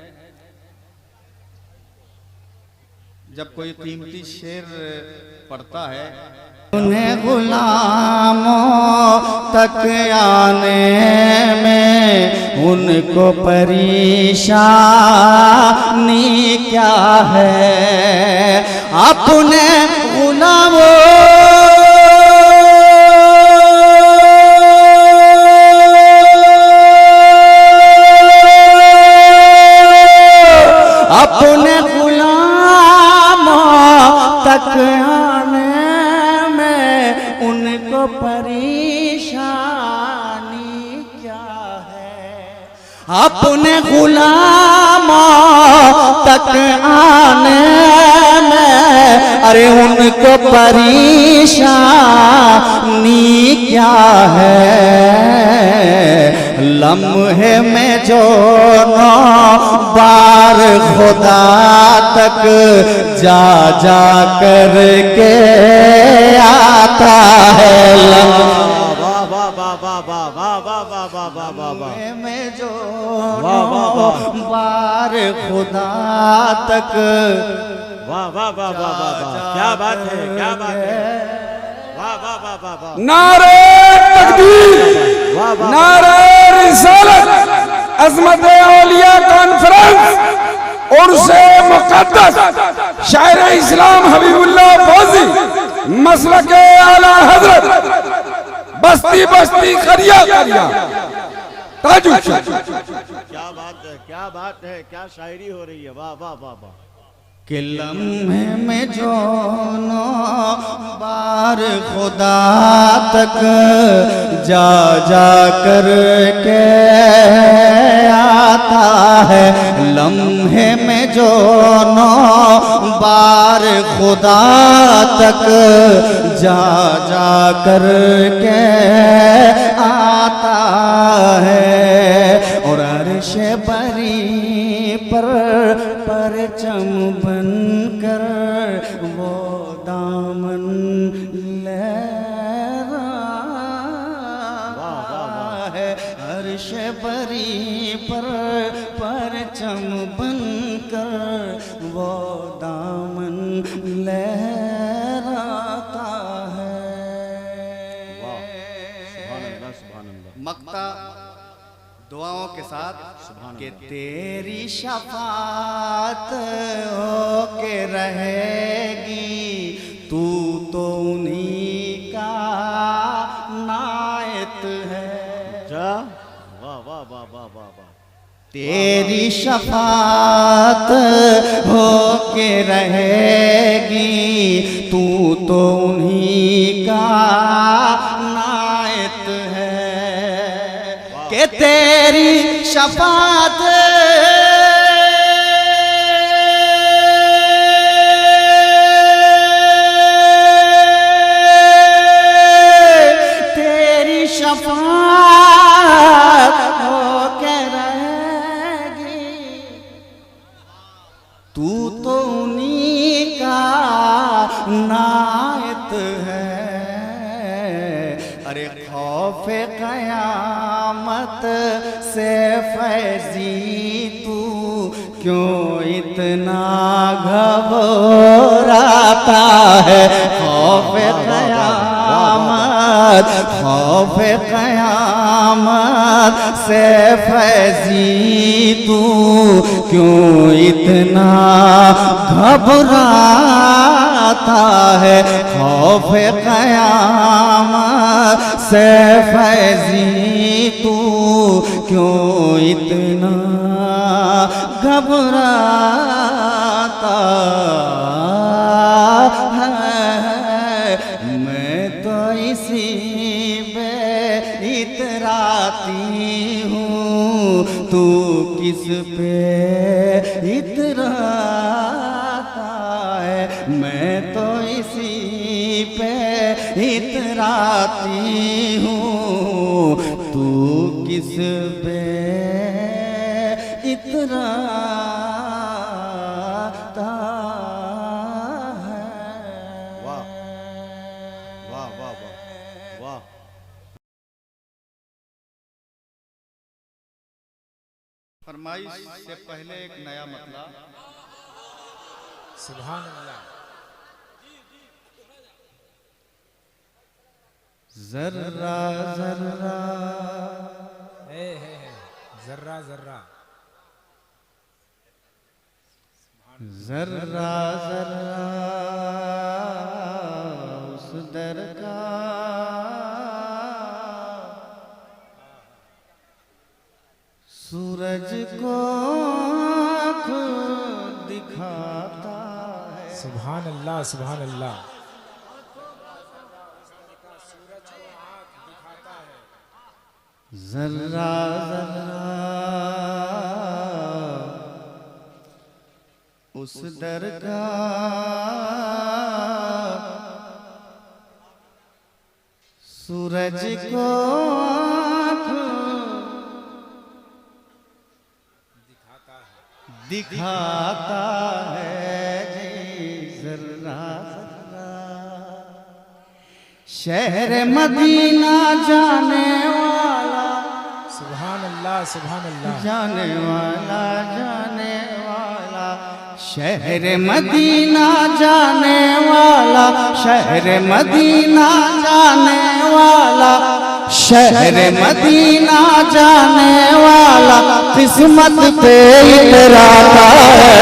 [SPEAKER 1] जब कोई कीमती शेर पढ़ता है,
[SPEAKER 5] उन्हें गुलामों तक आने में उनको परेशानी क्या है। अपने गुलामों अपने गुलामों तक आने में उनको परेशानी क्या है। अपने गुलामों तक आने में अरे उनको परेशानी क्या है। लम्हे में जो 9 बार खुदा तक जा जा कर के आता है। लम्हे में जो 9 बार खुदा तक
[SPEAKER 3] वाह वाह वाह वाह वाह, क्या बात है, क्या बात है। वाह वाह वाह वाह वाह,
[SPEAKER 9] नारे तकबीर, नारे रिसालत, अज़मत औलिया कॉन्फ्रेंस, उर्से मुक़द्दस शायर इस्लाम हबीबुल्लाह फौजी, मसलक आला हज़रत, बस्ती बस्ती करिया करिया ताजु।
[SPEAKER 3] क्या बात है, क्या बात है, क्या शायरी हो रही है। वाह वाह वाह वाह।
[SPEAKER 5] कि लम्हे में जो 9 बार खुदा तक जा जा कर के आता है। लम्हे में जो 9 बार खुदा तक जा जा कर के आता है। और अर्श बरी पर परचम बन कर वो दामन लहरा है। अर्श बरी पर परचम बन कर वो दामन लहराता है।
[SPEAKER 1] मक्ता दुआओं के साथ
[SPEAKER 5] कि तेरी शफात हो के रहेगी, तू तो उन्हीं का नायत है।
[SPEAKER 3] वाह वाह वाह वाह वाह वाह।
[SPEAKER 5] तेरी शफात हो के रहेगी, तू तो उन्हीं का नायत है। कि तेरी शफात तेरी शफात हो के रहेगी, तू तो उन्हीं का नायत है। अरे खौफे कयामत से फैजी तू क्यों इतना घबराता है। खौफे कयामत, खौफे कयामत से फैजी तू क्यों इतना घबराता है। खौफे कयामत से फैजी तू क्यों इतना घबराता है। मैं तो इसी इतराती हूँ, तू किस पे इतराता है, मैं तो इसी पे इतराती हूँ, तू किस पे इतराता है।
[SPEAKER 2] वाह वाह वाह वाह वाह।
[SPEAKER 1] फरमाइश से पहले एक नया मतलब।
[SPEAKER 6] सुभान अल्लाह।
[SPEAKER 5] जर्रा जर्रा
[SPEAKER 6] जर्रा जर्रा
[SPEAKER 5] जर्रा जर्रा उस दर का सूरज को आँख दिखाता है।
[SPEAKER 6] सुभान अल्लाह सुभान अल्लाह।
[SPEAKER 5] जर्रा जर्रा उस दर का सूरज को आँख दिखाता है जी। जर्रा जर्रा शहर मदीना जाने वाला,
[SPEAKER 6] सुभान अल्लाह सुभान अल्लाह।
[SPEAKER 5] जाने वाला जाने वाला, शहर मदीना जाने वाला, शहर मदीना जाने वाला, शहर मदीना जाने वाला, किस्मत पे इतराता है।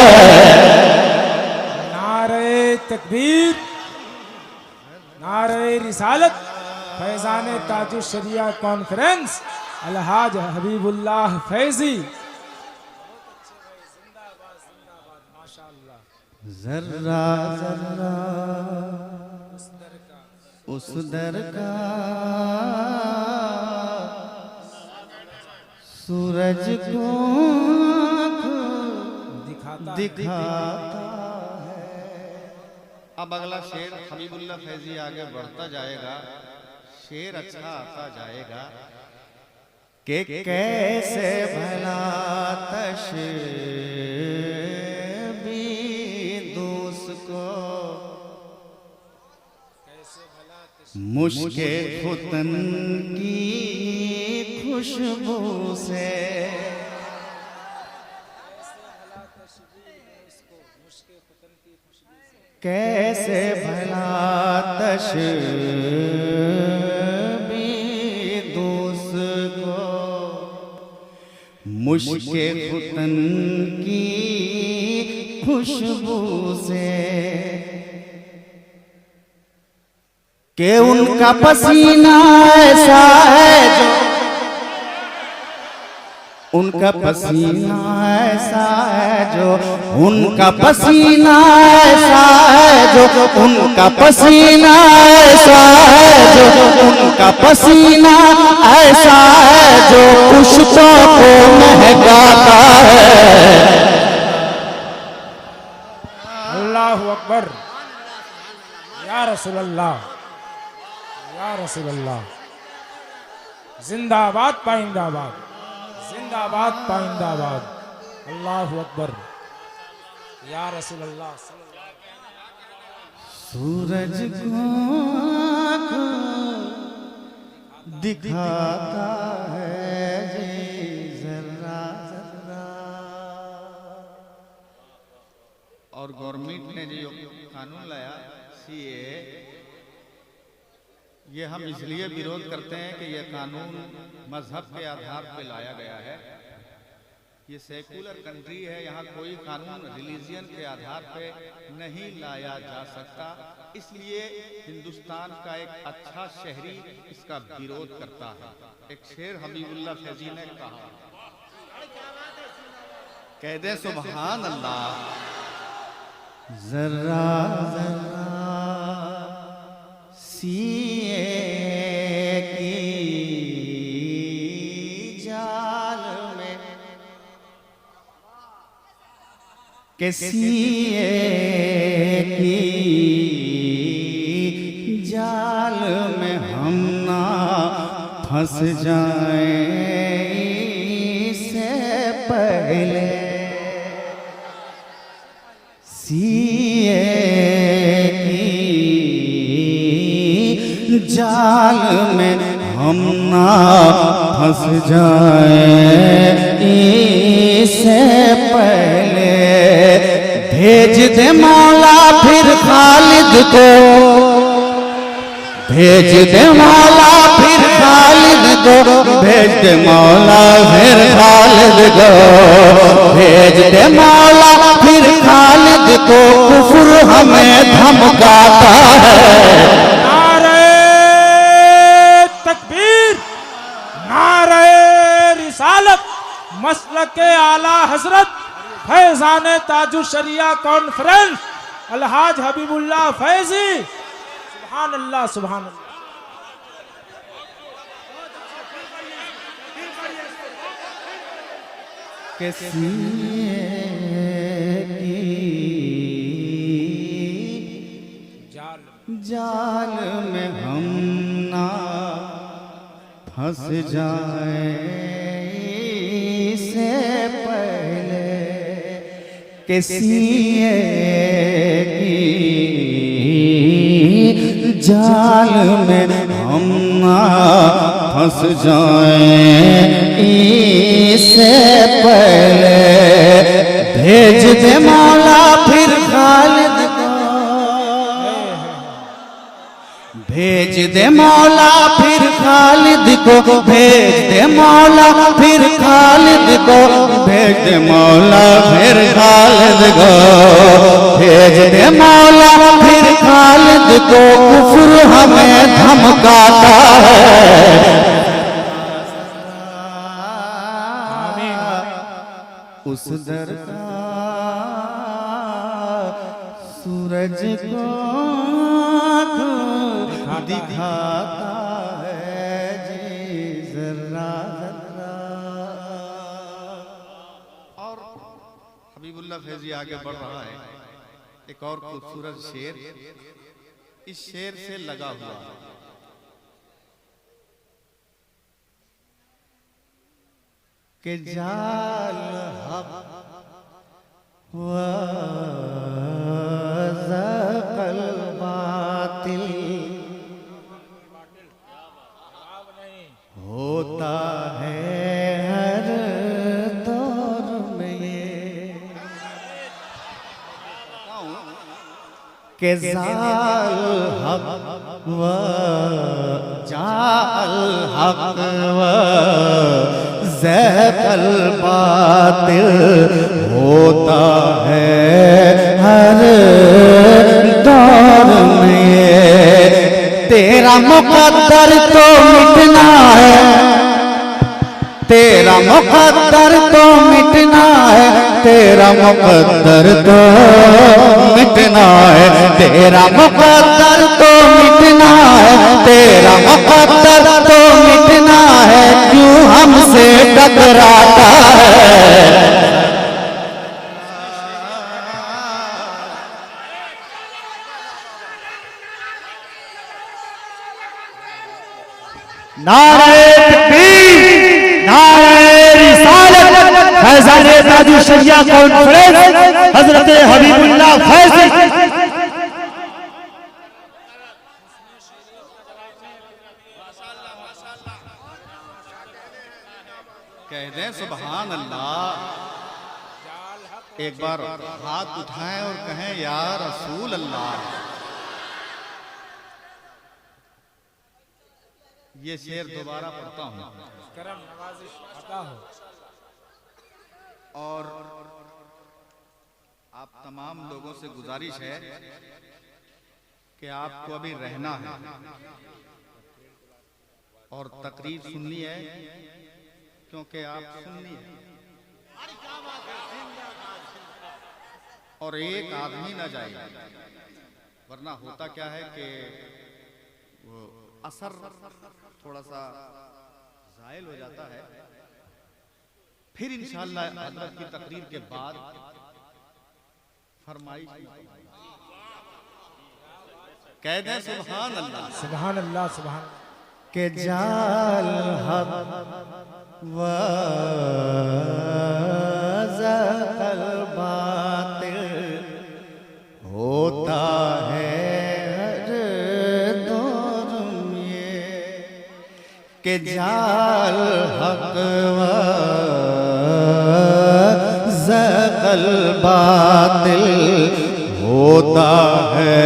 [SPEAKER 6] नारे तकबीर, नारे रिसालत, फैजान ताजुश शरिया कॉन्फ्रेंस अलहाज हबीबुल्लाह फैजी।
[SPEAKER 5] जर्रा जर्रा उस दर का सूरज को आँख दिखाता है।
[SPEAKER 1] अब अगला शेर हबीबुल्लाह फैजी आगे बढ़ता जाएगा, शेर अच्छा आता जाएगा
[SPEAKER 5] कि कैसे भला तशबीह को मुश्के खुतन की खुशबू से, कैसे भला तशबीह को मुश्के खुतन की खुशबू से, कि उनका पसीना ऐसा है जो, उनका पसीना ऐसा है जो, उनका पसीना ऐसा है जो, उनका पसीना ऐसा है जो, उनका पसीना ऐसा है जो पुष्पों को महकाता है।
[SPEAKER 6] अल्लाहु अकबर। या रसूल अल्लाह, या रसूल अल्लाह। जिंदाबाद पाइंदाबाद, जिंदाबाद पाइंदाबाद। अल्लाहु अकबर। या रसूल अल्लाह।
[SPEAKER 5] सूरज को आँख दिखाता है जी। जर्रा जर्रा।
[SPEAKER 1] और गवर्नमेंट ने जो कानून लाया सीए, ये हम इसलिए विरोध करते हैं कि यह कानून मजहब के आधार पर लाया गया है। ये सेकुलर कंट्री है, यहाँ कोई कानून रिलीजियन के आधार पे नहीं लाया जा सकता। इसलिए हिंदुस्तान का एक अच्छा शहरी इसका विरोध करता है। एक शेर हबीबुल्लाह फैजी ने कहा, कह दे सुभान अल्लाह।
[SPEAKER 5] जर्रा जर्रा सीए की किसी की जाल में हम ना फंस जाएं से पहले, सीए की जाल में हम ना फंस जाएं इससे पहले, भेज दे मौला फिर खालिद को, भेज दे मौला फिर खालिद को, भेज दे मौला फिर खालिद को, भेज दे मौला फिर खालिद को, कुफ्र हमें धमकाता है।
[SPEAKER 9] नारे तकबीर, नारे रिसालत, मसलके आला हजरत फैजाने ताजु शरिया कॉन्फ्रेंस अलहाज हबीबुल्लाह फैजी। सुभान अल्लाह, सुभान अल्लाह।
[SPEAKER 5] किसी की जाल में हम ना फंस जाएं से पहले, किसी की जाल में हम ना फंस जाएं इससे पहले, भेज दे मौला फिर खालिद को, भेज दे मौला फिर खालिद को, भेज दे मौला फिर खालिद को, भेज दे मौला फिर खालिद को, भेज दे मौला फिर खालिद को, कुफ्र हमें धमकाता है। उस दर का सूरज को दिखाता है जी जरा जरा।
[SPEAKER 1] और हबीबुल्लाह फैजी आगे बढ़ रहा है, एक और खूबसूरत शेर इस शेर से लगा हुआ है।
[SPEAKER 5] के जाल हक व ज़क़ल बातिल होता है हर दौर में ये, के जाल हक व जाल हक व ज़क़ल बातिल होता है हर दौर में, तेरा मुक़द्दर तो मिटना है, तेरा मुक़द्दर तो मिटना है, तेरा मुक़द्दर तो मिटना है, तेरा मुक़द्दर तो मिटना है, तेरा मुक़द्दर तो मिटना है, क्यों हमसे टकराता है।
[SPEAKER 3] नारे तकबीर, नारे रिसालत, फैज़ाने ताजु शरिया कॉन्फ्रेंस हजरत हबीबुल्लाह फैजी।
[SPEAKER 1] कह दें सुभान अल्लाह, एक बार हाथ उठाएं और कहें या रसूल अल्लाह। ये शेर दोबारा पढ़ता हूं और आप तमाम लोगों से गुजारिश है कि आपको अभी रहना है और तकरीर सुननी है, क्योंकि आप सुननी है और एक आदमी ना जाए, वरना होता क्या है कि वो असर थोड़ा सा ज़ायल हो जाता है। फिर इंशाअल्लाह हज़रत की तकरीर के बाद फरमाइश कह दें सुभान अल्लाह।
[SPEAKER 9] सुभान अल्लाह सुभान
[SPEAKER 5] के जाल हक व ज़हल बातिल होता है हर दौर में, के जाल हक व ज़हल बातिल होता है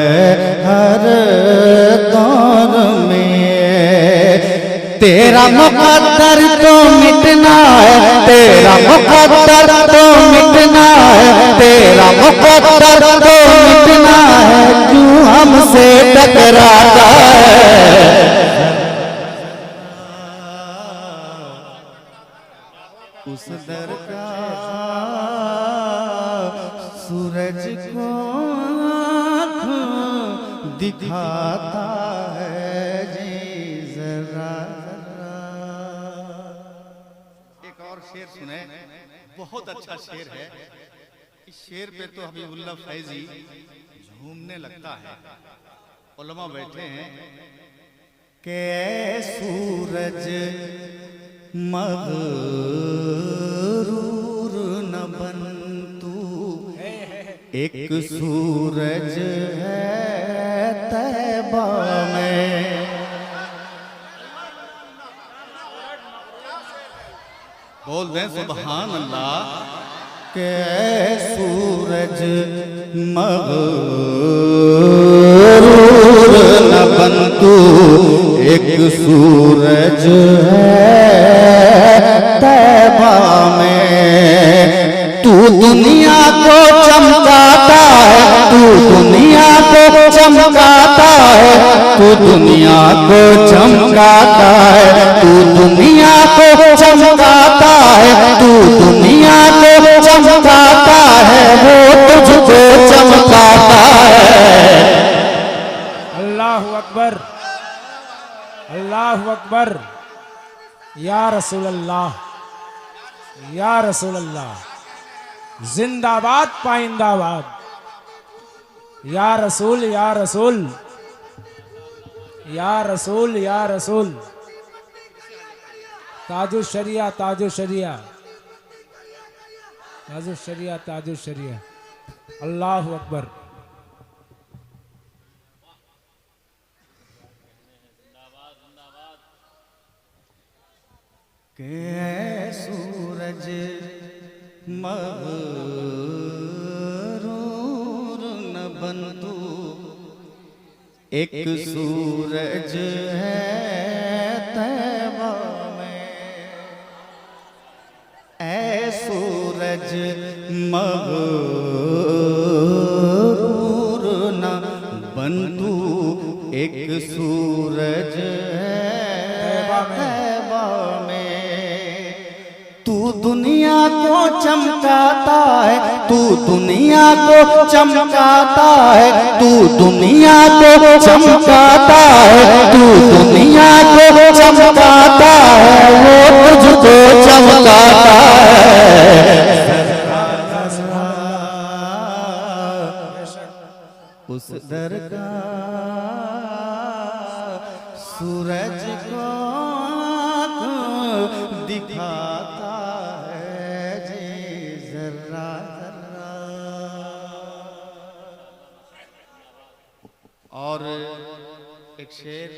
[SPEAKER 5] हर दौर में। तेरा मुक़द्दर तो मिटना है, तेरा मुक़द्दर तो मिटना है, तेरा मुक़द्दर तो मिटना है, क्यों हमसे टकराता है। उस दर का सूरज को दिखाता है जी जरा जरा।
[SPEAKER 1] एक और शेर सुने, बहुत अच्छा शेर है। इस शेर पे तो हबीबुल्लाह फैजी झूमने लगता है। उलमा बैठे हैं
[SPEAKER 5] के सूरज मगरूर न बन तू, एक सूरज है तैबा में।
[SPEAKER 1] बोल दें सुभान अल्लाह।
[SPEAKER 5] के सूरज मगरूर न बन तू, एक सूरज है तैबा में। तू दुनिया को चमकाता है, तू दुनिया को चमकाता है, तू दुनिया को चमकाता है, तू दुनिया को चमकाता है, तू दुनिया को चमकाता है, वो तुझको चमकाता है।
[SPEAKER 9] अल्लाहु अकबर अल्लाहु अकबर। या रसूल अल्लाह या रसूल अल्लाह, जिंदाबाद पाइंदाबाद। या रसूल या रसूल या रसूल या रसूल। ताजु शरिया ताजु शरिया ताजु शरिया ताजु शरिया। अल्लाहु अकबर।
[SPEAKER 5] के सूरज मगरूर न बन तू, एक सूरज है तैबा में। ऐ सूरज मगरूर न बन तू, एक सूरज है तैबा में। तू दुनिया को चमकाता है, तू दुनिया को चमकाता है, तू दुनिया को चमकाता है, तू दुनिया को चमकाता है, वो तुझको चमकाता है। उस दर का सूरज को दिखाता है जी जरा जरा।
[SPEAKER 1] और एक शेर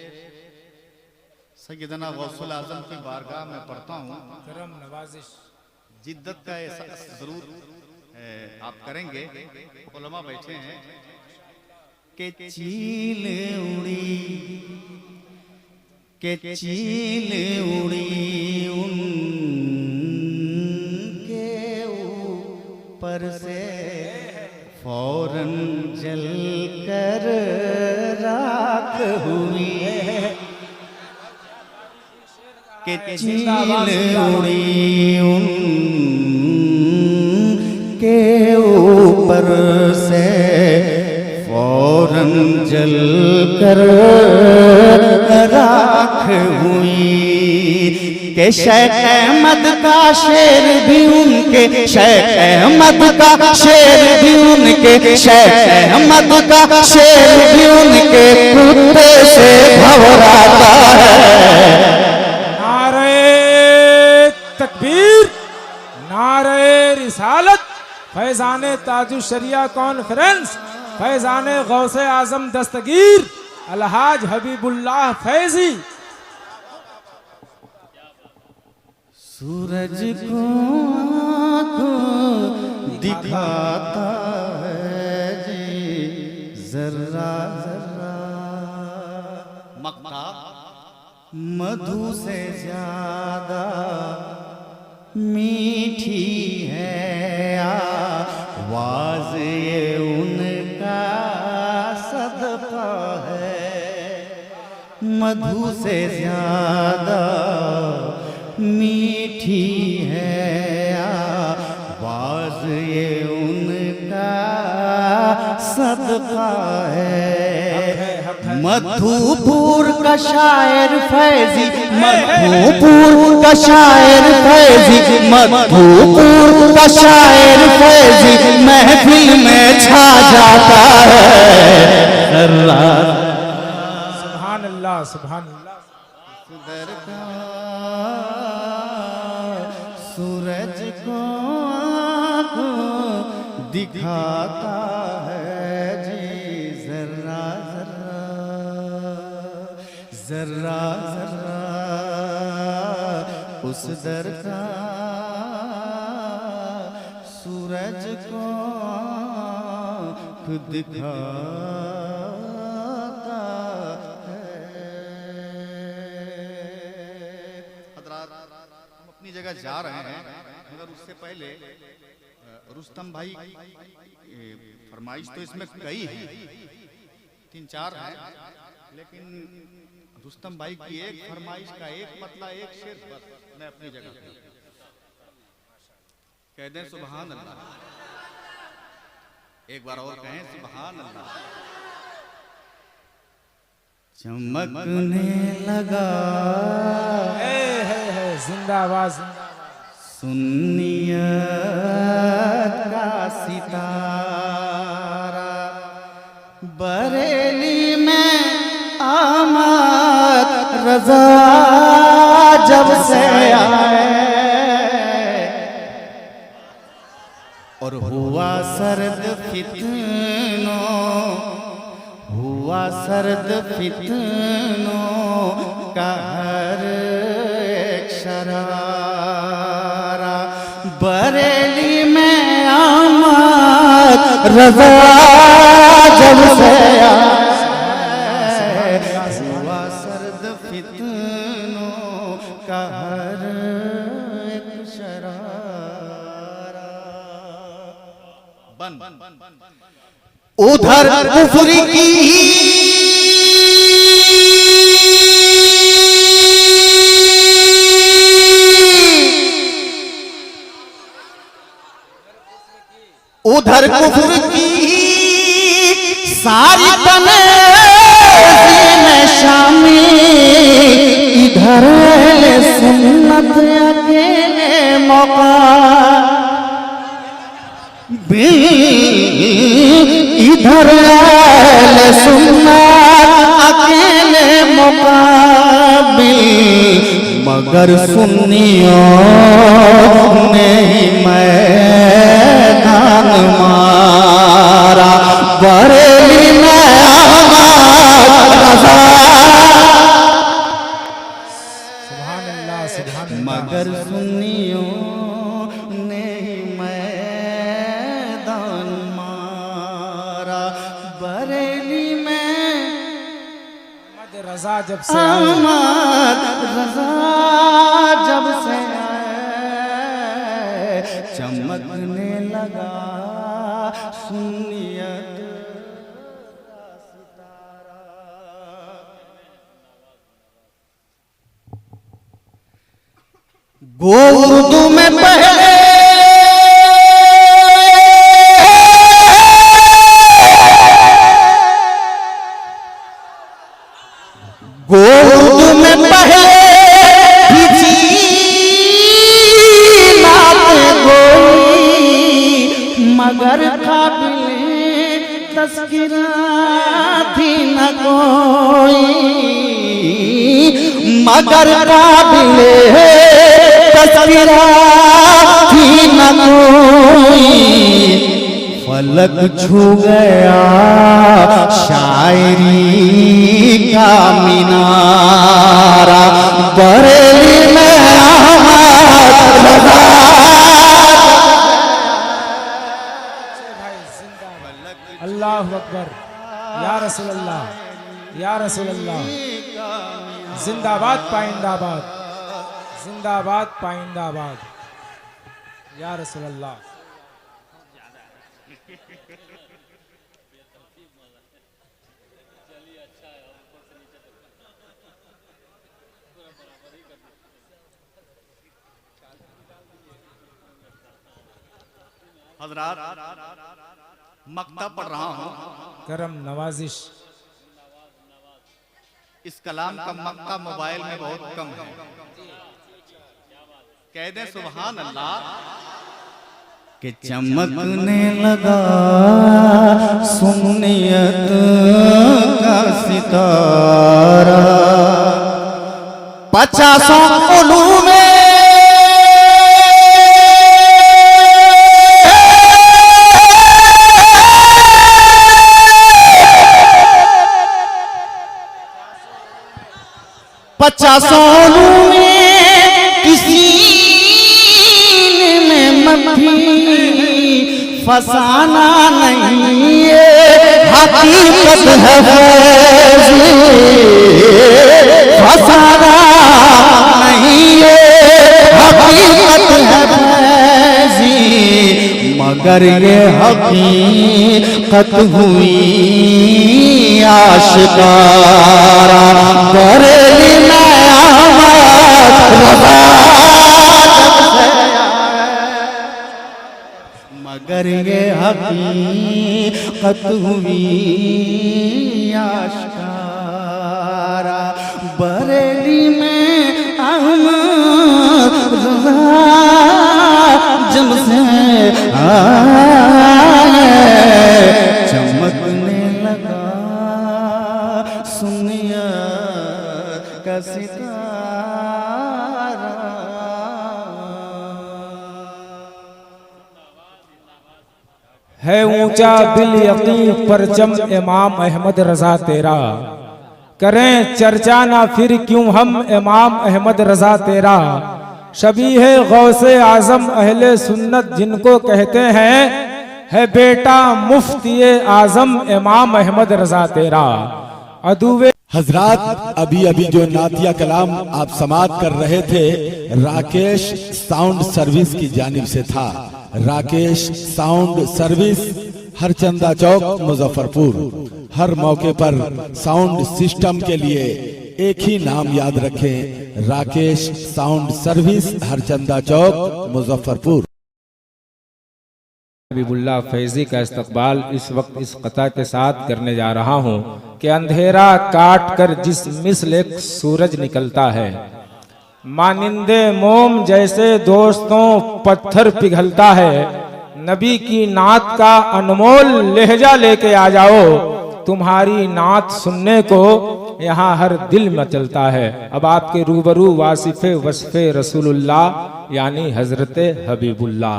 [SPEAKER 1] सैयदना गौसुल आजम की बारगाह में पढ़ता हूँ।
[SPEAKER 9] करम नवाजिश।
[SPEAKER 1] जिद्दत का एहसास जरूर आप करेंगे। उलमा बैठे हैं
[SPEAKER 5] के चील उड़ी, के चील उड़ी उनके ऊपर से, फौरन जल कर राख हुई। के चील उड़ी उनके ऊपर से, फौरन जल कर राख हुई। के शेख अहमद का शेर भी उनके, शेख अहमद का शेर भी उनके, शेख अहमद का शेर भी उनके कुत्ते से घबराता है।
[SPEAKER 9] नारे तकबीर, नारे रिसालत, फैजाने ताजु शरिया कॉन्फ्रेंस, फैजाने गौसे आजम दस्तगीर अलहाज हबीबुल्लाह फैजी।
[SPEAKER 5] सूरज को आँखों दिखाता है जी जर्रा जर्रा,
[SPEAKER 1] मक्का
[SPEAKER 5] मधु से ज्यादा मीठी है आवाज ये उनका सदका है, मधु से ज्यादा मीठी है आवाज ये उनका सदका है। मधुपुर का शायर फैजी, मधुपुर का शायर फैजी, मधुपुर का शायर फैजी महफिल में छा जाता है।
[SPEAKER 9] सुभान अल्लाह, सुभान अल्लाह।
[SPEAKER 5] सूरज को दिखाता है जी जर्रा जर्रा, जर्रा जर्रा उस दर का सूरज को दिखाता
[SPEAKER 1] हम अपनी जगह जा रहे हैं, मगर उससे पहले रुस्तम भाई फरमाइश तो इसमें कई है, 3-4 है, लेकिन रुस्तम भाई की एक फरमाइश का एक मतला एक शेर बस मैं अपनी जगह कह दें सुभान अल्लाह, एक बार और कहें सुभान अल्लाह।
[SPEAKER 5] चमकने लगा
[SPEAKER 9] जिंदाबाद, जिंदाबाद।
[SPEAKER 5] सुन्नियत का सितारा, बरेली में आमद रजा जब से आए और हुआ सर्द फितनों, हुआ सर्द फितनों का हर एक शरारा, बरेली में आमद रजा जब से आए, हुआ सर्द फितनों का हर एक शरारा।
[SPEAKER 1] बन
[SPEAKER 5] उधर कुफरी की उधर कुफर की सारी तनज़ीम में शामिल, इधर सुन्नत अकेले मौका, इधर सुन्नत अकेले मुकाबिल, मगर सुन्नियों ने ही मैदान मारा, बरेली में
[SPEAKER 9] सुभान अल्लाह, सुभान अल्लाह।
[SPEAKER 5] मगर सुन्नियों ने ही मैदान मारा, बरेली में
[SPEAKER 9] अहमद रजा जब से
[SPEAKER 5] अहमद रजा जब से आए, चमकने लगा सुन्नियत का सितारा। गो उर्दू में पहले गो उर्दू में पहले काबिले तस्किरा थी न कोई, मगर काबिले तस्किरा थी न कोई। फलक छू गया शायरी का मीनारा, बरेली में
[SPEAKER 9] अल्लाह अकबर, या रसूल अल्लाह, या रसूल अल्लाह। जिंदाबाद पाइंदाबाद, जिंदाबाद पाइंदाबाद, या रसूल अल्लाह।
[SPEAKER 1] हजरात मक्ता पढ़ रहा हूँ,
[SPEAKER 9] करम नवाजिश।
[SPEAKER 1] इस कलाम का मक्ता मोबाइल में बहुत कम है। कह दे सुभान अल्लाह।
[SPEAKER 5] कि चमकने लगा सुन्नियत का सितारा, 50 उलूम में 50 उलूम में किसी ने मभी फसाना नहीं, ये हकीकत है फैज़ी, फसाना नहीं, ये हकीकत है फैज़ी। मगर ये हकीकत हुई आशिकारा, बरेली में मगर ये हकीकत हुई आशिकारा, बरेली में अहमद जब से आए, चमकने लगा सुन्नियत का सितारा।
[SPEAKER 9] है ऊंचा बिल यकीन परचम इमाम अहमद रजा तेरा, करें चर्चा ना फिर क्यों हम इमाम अहमद रजा तेरा। शबीह गौसे आजम अहले सुन्नत जिनको कहते हैं, है बेटा मुफ्ती आजम इमाम अहमद रजा तेरा। अदुवे
[SPEAKER 7] हजरात अभी अभी जो नातिया कलाम आप समात कर रहे थे, राकेश साउंड सर्विस की जानिब से था। राकेश साउंड सर्विस, हरचंदा चौक, मुजफ्फरपुर। हर मौके पर साउंड सिस्टम के लिए एक ही नाम याद रखें, राकेश साउंड सर्विस, हरचंदा चौक, मुजफ्फरपुर।
[SPEAKER 6] हबीबुल्लाह फैजी का इस्तकबाल इस वक्त इस कता के साथ करने जा रहा हूँ कि अंधेरा काट कर जिस मिसल एक सूरज निकलता है, मानिंदे मोम जैसे दोस्तों पत्थर पिघलता है। नबी की नात का अनमोल लहजा लेके आ जाओ, तुम्हारी नात सुनने को यहाँ हर दिल मचलता है। अब आपके रूबरू वासिफे वसफे रसूलुल्लाह यानी हजरते हबीबुल्लाह।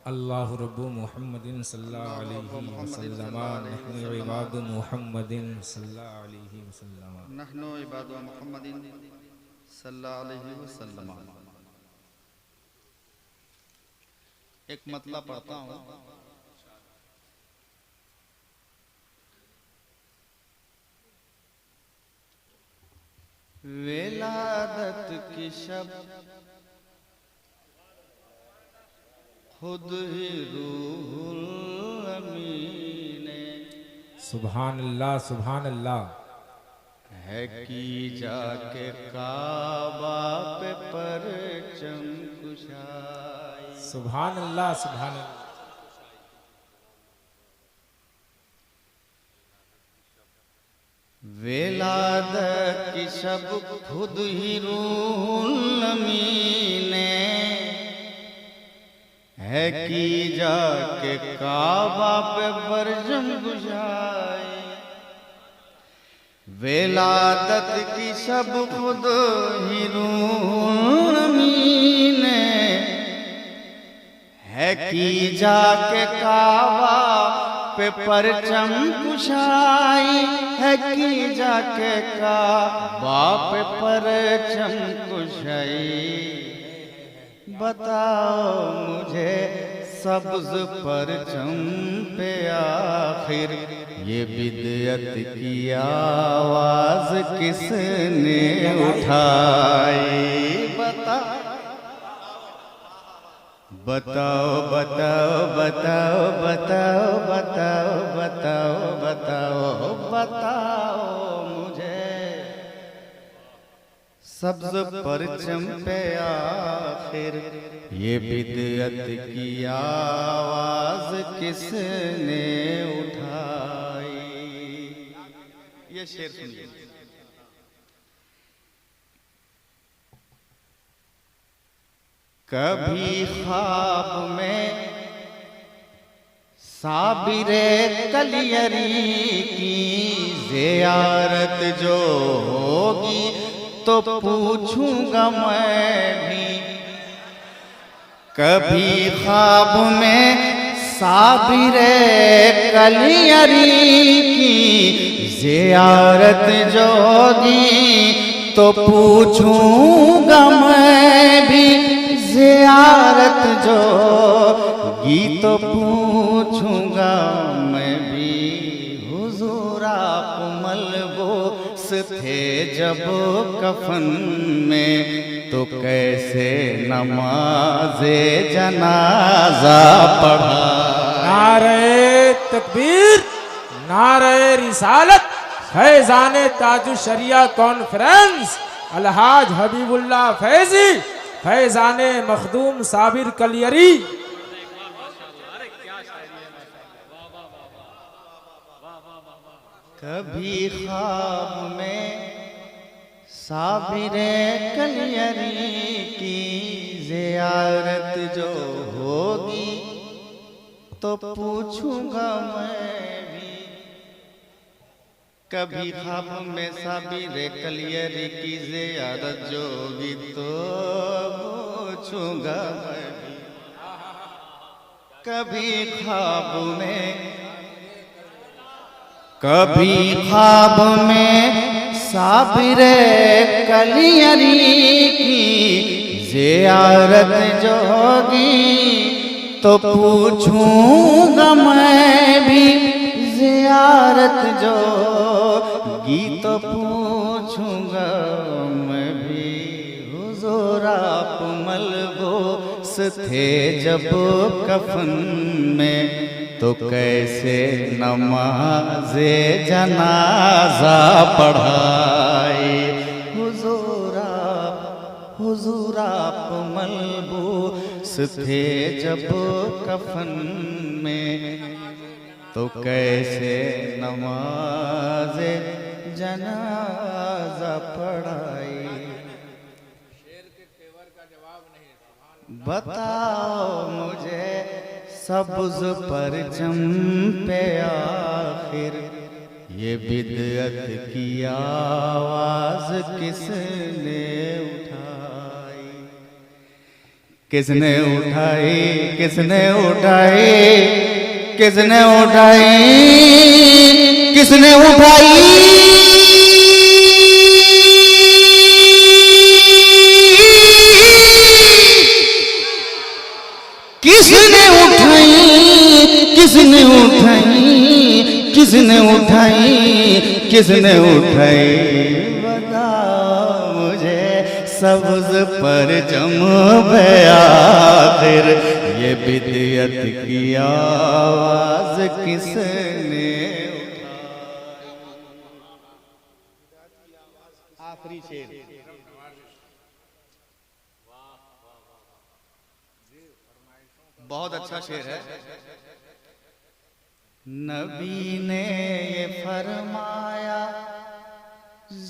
[SPEAKER 6] अल्लाह रब्बु मुहम्मदिन सल्लल्लाहु अलैहि वसल्लम, नहनु इबादु मुहम्मदिन सल्लल्लाहु अलैहि वसल्लम,
[SPEAKER 1] नहनु इबादु मुहम्मदिन सल्लल्लाहु अलैहि वसल्लम। एक मतलब पढ़ता हूँ। विलादत की शब खुद ही रूहुल अमीन
[SPEAKER 9] सुभान अल्लाह, सुभान अल्लाह।
[SPEAKER 1] है की जाके काबा पे परचम कुशाई।
[SPEAKER 9] सुभान अल्लाह, सुभान अल्लाह।
[SPEAKER 1] विलादत की शब खुद ही रूहुल अमीन है की
[SPEAKER 4] जाके काबा पे बरजम गुजाई, वेलादत की सब खुद ही रूमीने है की जाके काबा पे परचम कुशाई, है की जाके काबा पे परचम कुशाई। बताओ मुझे सब्ज परचम पे आखिर ये बिदअत की आवाज किसने उठाई? बताओ बताओ बताओ बताओ बताओ बताओ बताओ बताओ मुझे सब्ज परचम पे आखिर ये बिदअत की आवाज किसने उठाई? ये शेर सुनिए। कभी ख्वाब में साबिरे कलियरी की ज़ियारत जो होगी तो पूछूंगा मैं भी। कभी ख्वाब में साबिरे कलियरी की ज़ियारत जो होगी तो पूछूंगा मैं भी। ज़ियारत जो होगी तो पूछूंगा मैं भी। हुजूर आप मलबूस थे जब कफन में तो कैसे नमाज़े जनाजा पढ़ा?
[SPEAKER 9] नारे तकबीर, नारे रिसालत, फैज़ाने ताजु शरिया कॉन्फ्रेंस अलहाज हबीबुल्लाह फैजी, फैज़ाने मखदूम साबिर कलियरी।
[SPEAKER 4] कभी ख्वाब में साबिरे कलियरी की ज़ियारत जो होगी तो पूछूंगा मैं भी। कभी ख्वाब में साबिरे कलियरी की ज़ियारत जो होगी तो पूछूंगा मैं भी। कभी ख्वाब में साबिरे कलियरी की ज़ियारत जो होगी तो पूछूंगा मैं भी। ज़ियारत जो होगी तो पूछूंगा मैं भी। हुजूर आप मलबूस थे जब कफन में तो कैसे नमाज़े जनाजा पढ़ाई? हुजूर आप मलबूस थे जब कफन में तो कैसे नमाज़े जनाजा पढ़ाई? बताओ मुझे सब्ज़ परचम पे आखिर ये बिदअत की आवाज़ किसने उठाई? किसने उठाई? किसने उठाई? किसने उठाई? किसने उठाई? किसने उठाई? किसने उठाई? किसने उठाई? किसने उठाई? बताओ मुझे सब्ज़ परचम पे आखिर ये बिदअत की आवाज़ किसने उठाई? आखिरी शेर। बहुत अच्छा शेर है। नबी ने ये फरमाया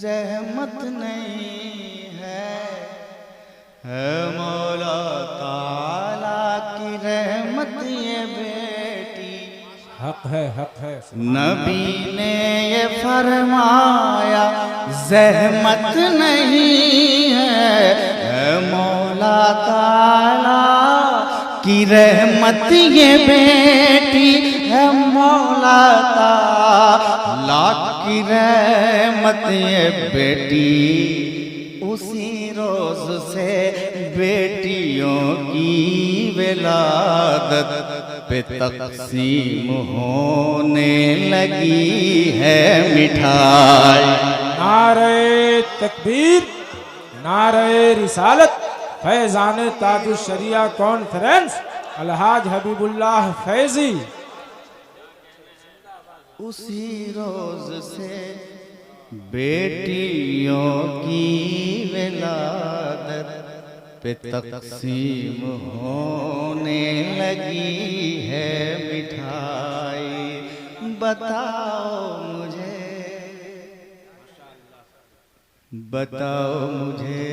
[SPEAKER 4] ज़हमत नहीं है मौला ताला की रहमत ये
[SPEAKER 9] हक है।
[SPEAKER 5] नबी ने ये फरमाया ज़हमत नहीं है मौला ताला की रहमत ये बेटी है मौला ताला की रहमत ये बेटी उसी रोज से बेटियों की विलादत पे तक़सीम होने लगी है मिठाई।
[SPEAKER 9] नारे तकबीर, नारे रिसालत, फैजान ताजुल शरिया कॉन्फ्रेंस अलहाज हबीबुल्लाह फैजी।
[SPEAKER 5] उसी रोज से बेटियों की विलादत पे तक़सीम होने लगी है मिठाई। बताओ मुझे, बताओ मुझे,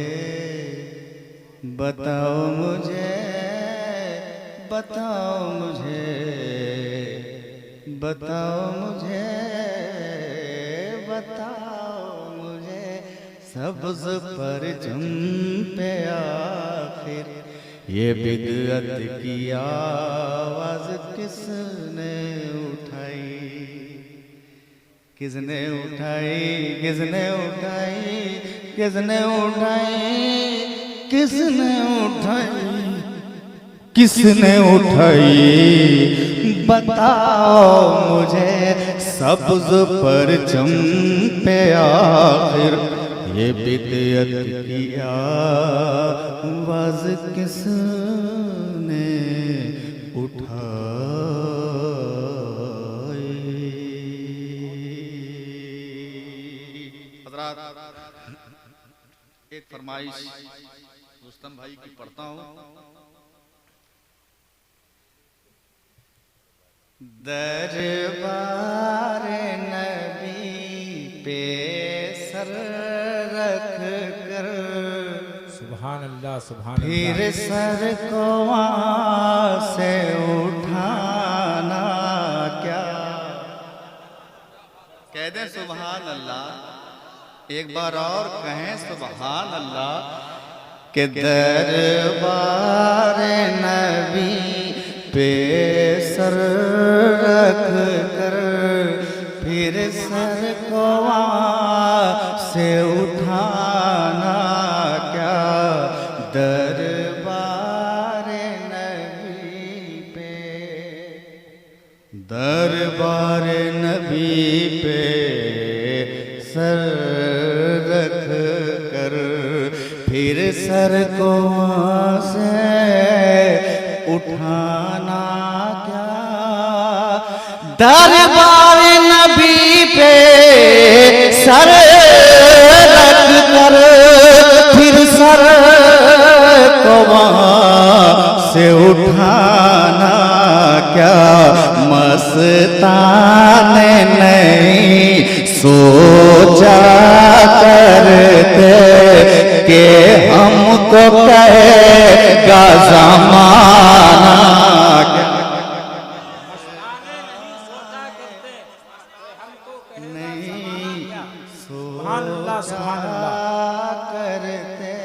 [SPEAKER 5] बताओ मुझे, बताओ मुझे, बताओ मुझे, बताओ मुझे सब्ज़ परचम पे आखिर ये बिदअत की आवाज़ किसने उठाई? किसने उठाई? किसने उठाई? किसने उठाई? किसने उठाई? किसने उठाई? बताओ मुझे सब्ज़ परचम पे आखिर ये बिदअत की आवाज़ किसने उठाई? हज़रात, एक फरमाइश रुस्तम भाई की पढ़ता हूँ। दरबार नबी पे सर रख कर
[SPEAKER 9] सुभान अल्लाह, सुभान
[SPEAKER 5] फिर
[SPEAKER 9] अल्लाह।
[SPEAKER 5] सर को वहाँ से उठाना क्या? कह दें सुभान अल्लाह, एक बार और कहें सुभान अल्लाह के दरबार नबी पे सर रख कर फिर सर को वहाँ से उठाना क्या? दरबार नबी पे, दरबार नबी पे सर रख कर फिर सर को वहाँ से उठाना क्या? दरबार नबी पे सर रख कर फिर सर को वहाँ से उठाना क्या? मस्ताने नहीं सोचा करते कि हमको कहेगा ज़माना क्या? नहीं
[SPEAKER 9] सुभान अल्लाह, सुभान अल्लाह।
[SPEAKER 5] सोचा करते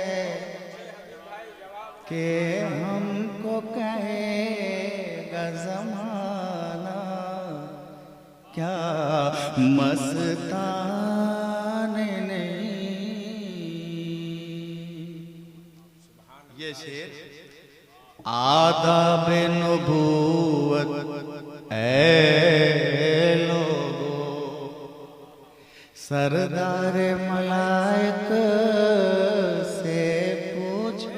[SPEAKER 5] कि हमको कहेगा ज़माना क्या? मस्ताने ये शेर आदाब नबूवत ऐ लोगो सरदार मलाइक से पूछो।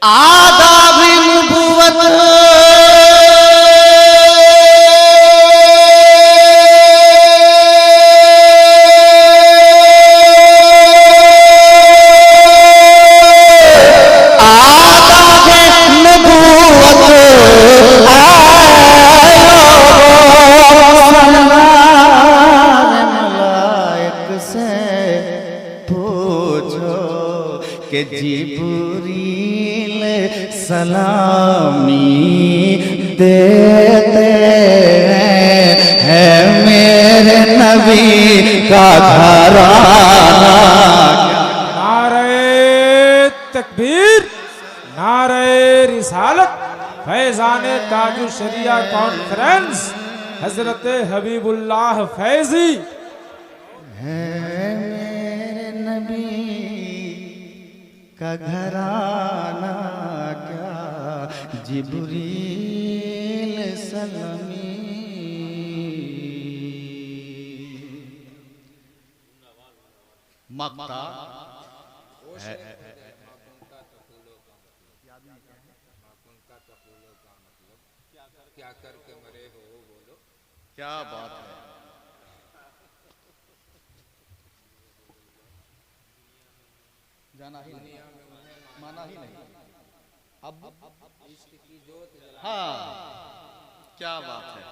[SPEAKER 5] आदाब नबूवत कि कि जिब्रील सलामी देते हैं मेरे नबी का घराना।
[SPEAKER 9] नारे तकबीर, नारे रिसालत, फैजाने ताजु शरिया कॉन्फ्रेंस हजरत हबीबुल्लाह फैजी।
[SPEAKER 5] है मेरे नबी का घराना क्या जिब्रील सलामी।
[SPEAKER 1] मक्ता है क्या बात है। जाना ही नहीं, माना ही नहीं। अब हाँ, क्या बात है।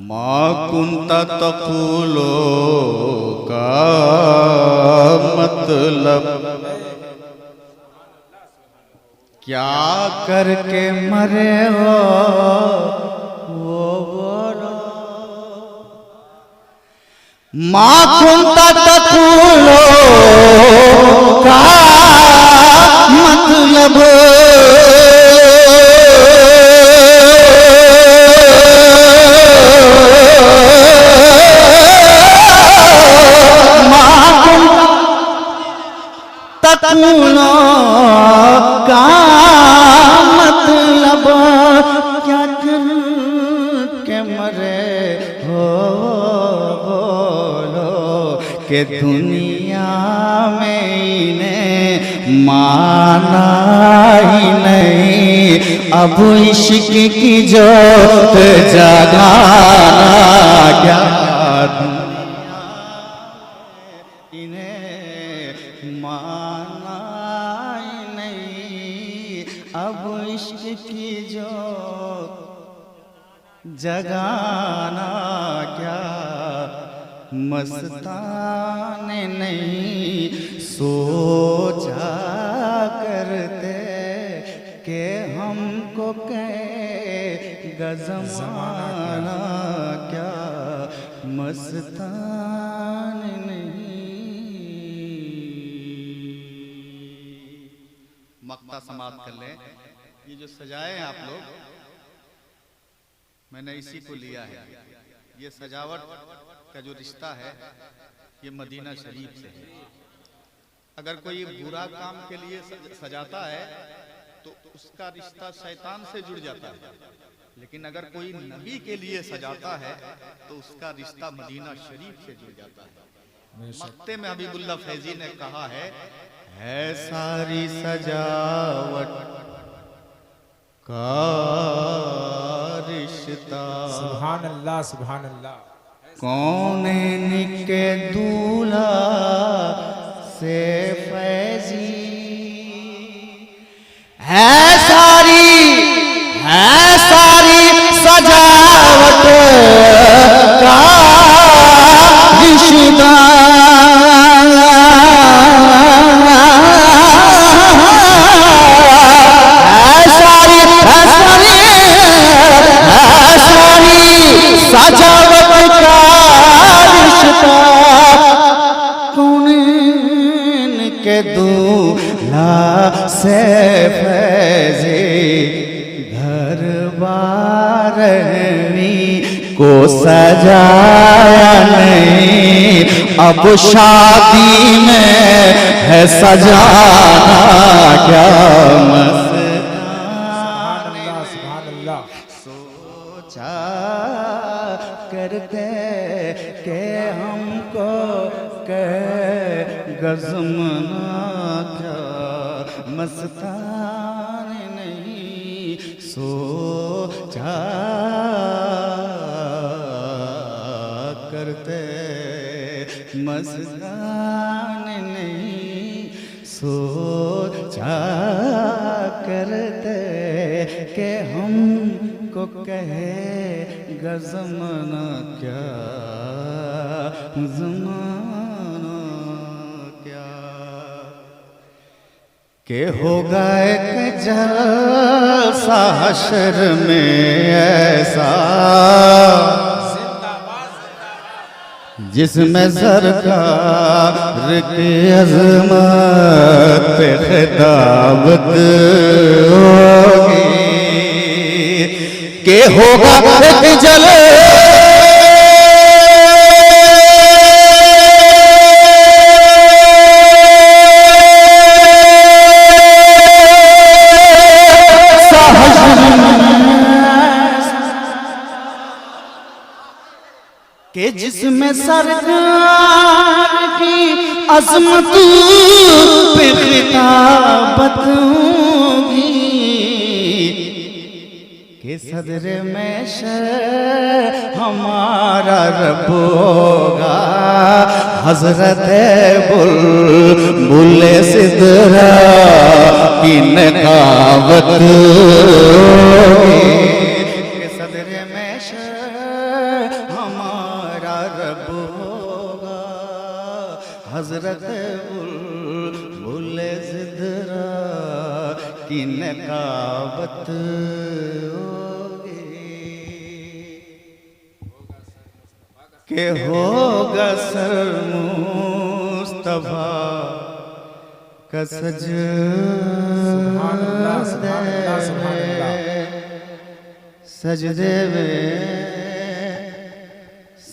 [SPEAKER 5] मा कुंता तक़ूलो का मतलब क्या करके मरे हो वो बोलो। मा कुंता तक़ूलो का मतलब तक़ूलो का मतलब क्या करके मरे हो बोलो कि दुनिया में इन्हें माना ही नहीं अब इश्क की जोत जगाना क्या की जो जगाना क्या मस्ताने नहीं सोचा करते कि हमको कहेगा ज़माना क्या मस्ताने नहीं।
[SPEAKER 1] मक्ता समाप्त कर लें। ये जो सजाए हैं आप लोग, मैंने इसी को लिया है। ये सजावट का जो रिश्ता है ये मदीना शरीफ से है। अगर कोई बुरा काम के लिए सजाता है तो उसका रिश्ता शैतान से जुड़ जाता है, लेकिन अगर कोई नबी के लिए सजाता है तो उसका रिश्ता मदीना शरीफ से जुड़ जाता है। मक्ते में हबीबुल्लाह फैजी ने कहा है
[SPEAKER 5] सारी सजावट का रिश्ता
[SPEAKER 9] सुभान अल्लाह, सुभान अल्लाह।
[SPEAKER 5] कौन के दूल्हा से फैजी है सारी सजावट का रिश्ता। सजावट का रिश्ता कौन के दूल्हा से फैज़े घर बारहवीं को सजाया नहीं अब शादी में है सजाना क्या सोचा करते के हमको गज़मना क्या मस्तान नहीं सोचा करते मस्तान नहीं सोचा करते के हमको कहे गज़मना क्या ज़माना
[SPEAKER 1] के होगा एक जलसा हश्र में ऐसा जिसमें सरकार की अजमत पे खिताबत होगी। के होगा एक जल के जिसमें सरकार की अजमत पे खिताबत होगी। के सदर में हमारा रब होगा हजरत बुलबुल सिदरा की नकावत होगी। के सदर में हजरत बुलबुल सिदरा की नकाबत होगी। के होगा सर मुस्तफा का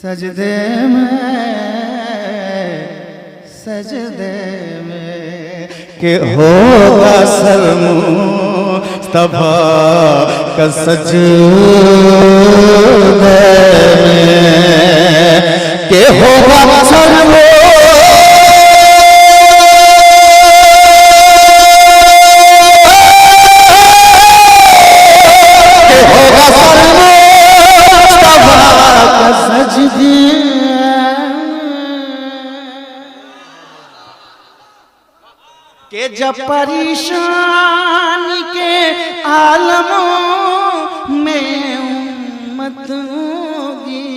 [SPEAKER 1] सजदे में के होगा सर मुस्तफा का सजदे में के होगा सर के जब परेशानी के आलमों में उम्मत होगी।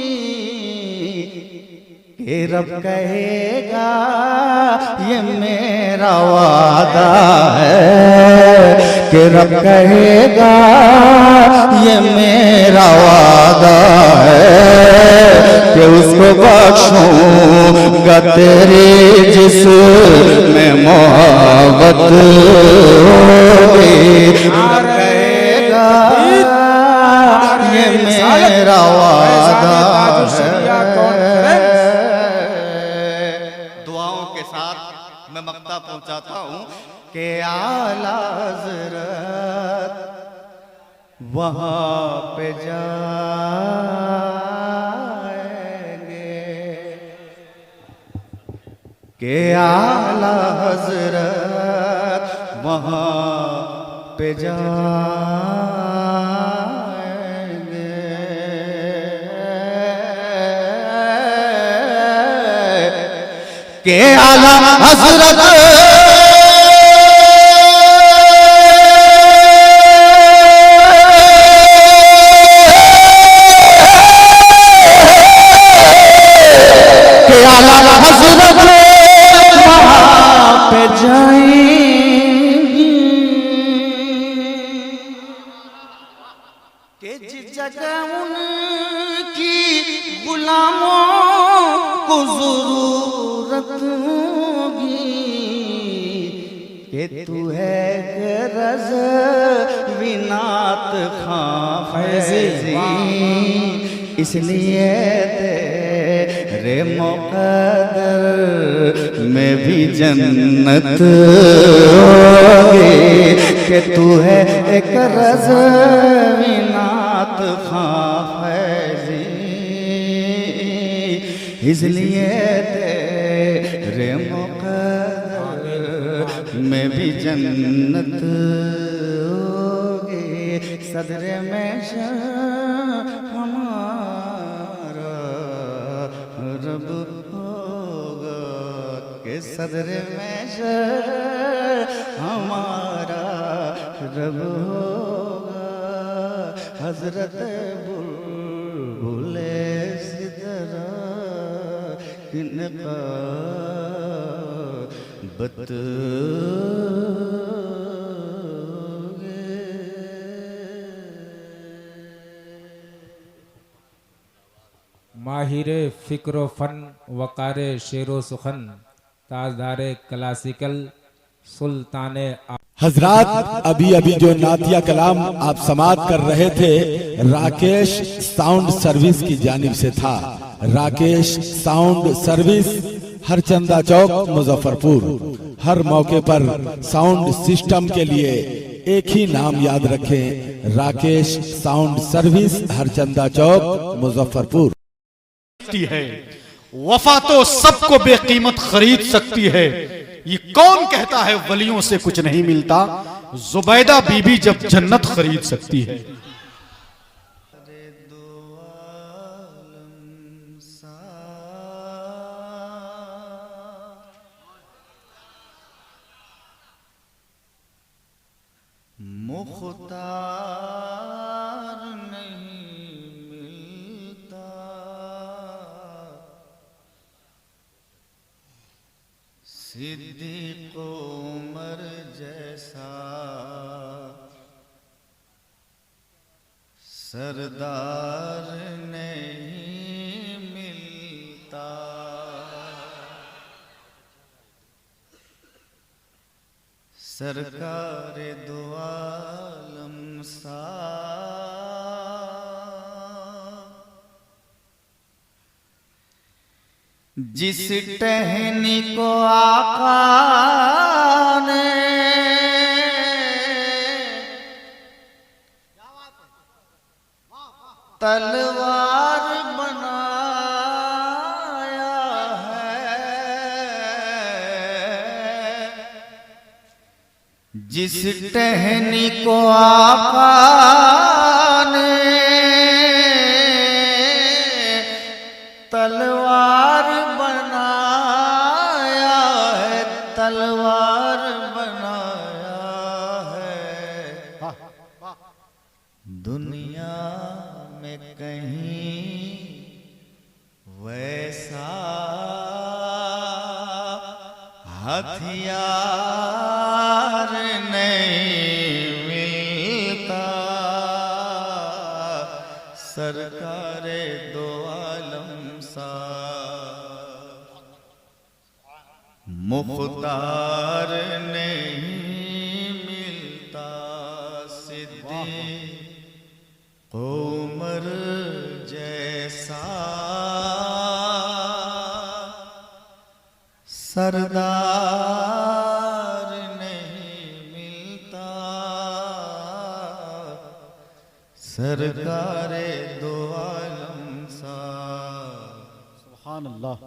[SPEAKER 1] के रब कहेगा ये मेरा वादा है। के रब कहेगा ये मेरा वादा है कि उसको बख्शूंगा तेरी जिसमें मोहब्बत होगी। कहेगा ये मेरा वादा है। दुआओं के साथ मैं मक्ता पहुंचाता हूं कि आला हज़रत वहां पे जाएंगे। के आला हज़रत वहां पे जाएंगे। के आला हज़रत के जिस जगह उनकी गुलामों को जरूरत होगी। कि तू है गरज विनात खां फैज़ी इसलिए तेरे मुक़द्दर में भी जन्नत होगी। कि तू है एक रज़ विनात खां फैज़ी इसलिए तेरे मुक़द्दर में भी जन्नत होगी। सदर में हमारा रब होगा। के सदर में हमारा रब होगा हजरत बुलबुल सिदरा की नकाबत
[SPEAKER 6] माहिरे फिक्र फन वकारे शेरो सुखन ताजदारे क्लासिकल सुल्ताने
[SPEAKER 7] हजरात अभी अभी जो नातिया कलाम आप समात कर रहे थे राकेश साउंड सर्विस की जानिब से था। राकेश साउंड सर्विस हरचंदा चौक मुजफ्फरपुर। हर मौके पर साउंड सिस्टम के लिए एक ही नाम याद रखें, राकेश साउंड सर्विस हरचंदा चौक मुजफ्फरपुर।
[SPEAKER 3] है वफा तो सबको बेकीमत खरीद सकती है, ये कौन कहता है वलियों से कुछ नहीं मिलता, जुबैदा बीबी जब जन्नत खरीद सकती है।
[SPEAKER 4] मुख्तार नहीं मिलता, सिद्दीक़ उमर जैसा सरदार नहीं मिलता। सरकार दो आलम सा जिस टहनी को आका ने तलवार बनाया है, जिस टहनी को आका ने तलवार बनाया है, तलवार बनाया है। दुनिया में कहीं वैसा हथियार नहीं मिलता, सरकार दो आलम सा मुख्तार नहीं मिलता, सिद्दीक़ उमर जैसा सरदार नहीं मिलता, सरकार दो आलम सा
[SPEAKER 3] सुभान अल्लाह।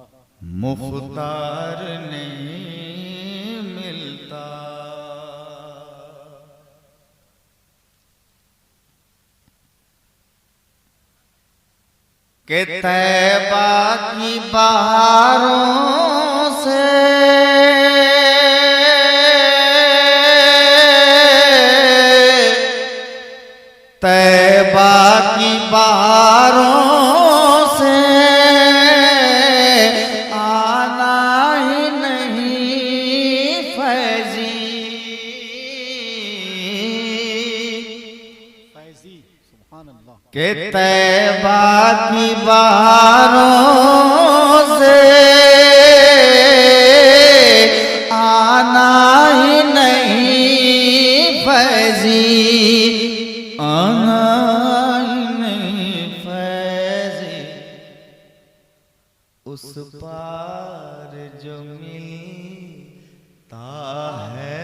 [SPEAKER 4] मुख्तार नहीं मिलता। के तैबा की बहारों से तैबा की बहारों से आना ही नहीं फैजी,
[SPEAKER 3] फैजी सुभान अल्लाह।
[SPEAKER 4] के तैबा की बहारों से आना ही नहीं फैजी, आना ही नहीं फैजी। उस पार जो मिलता है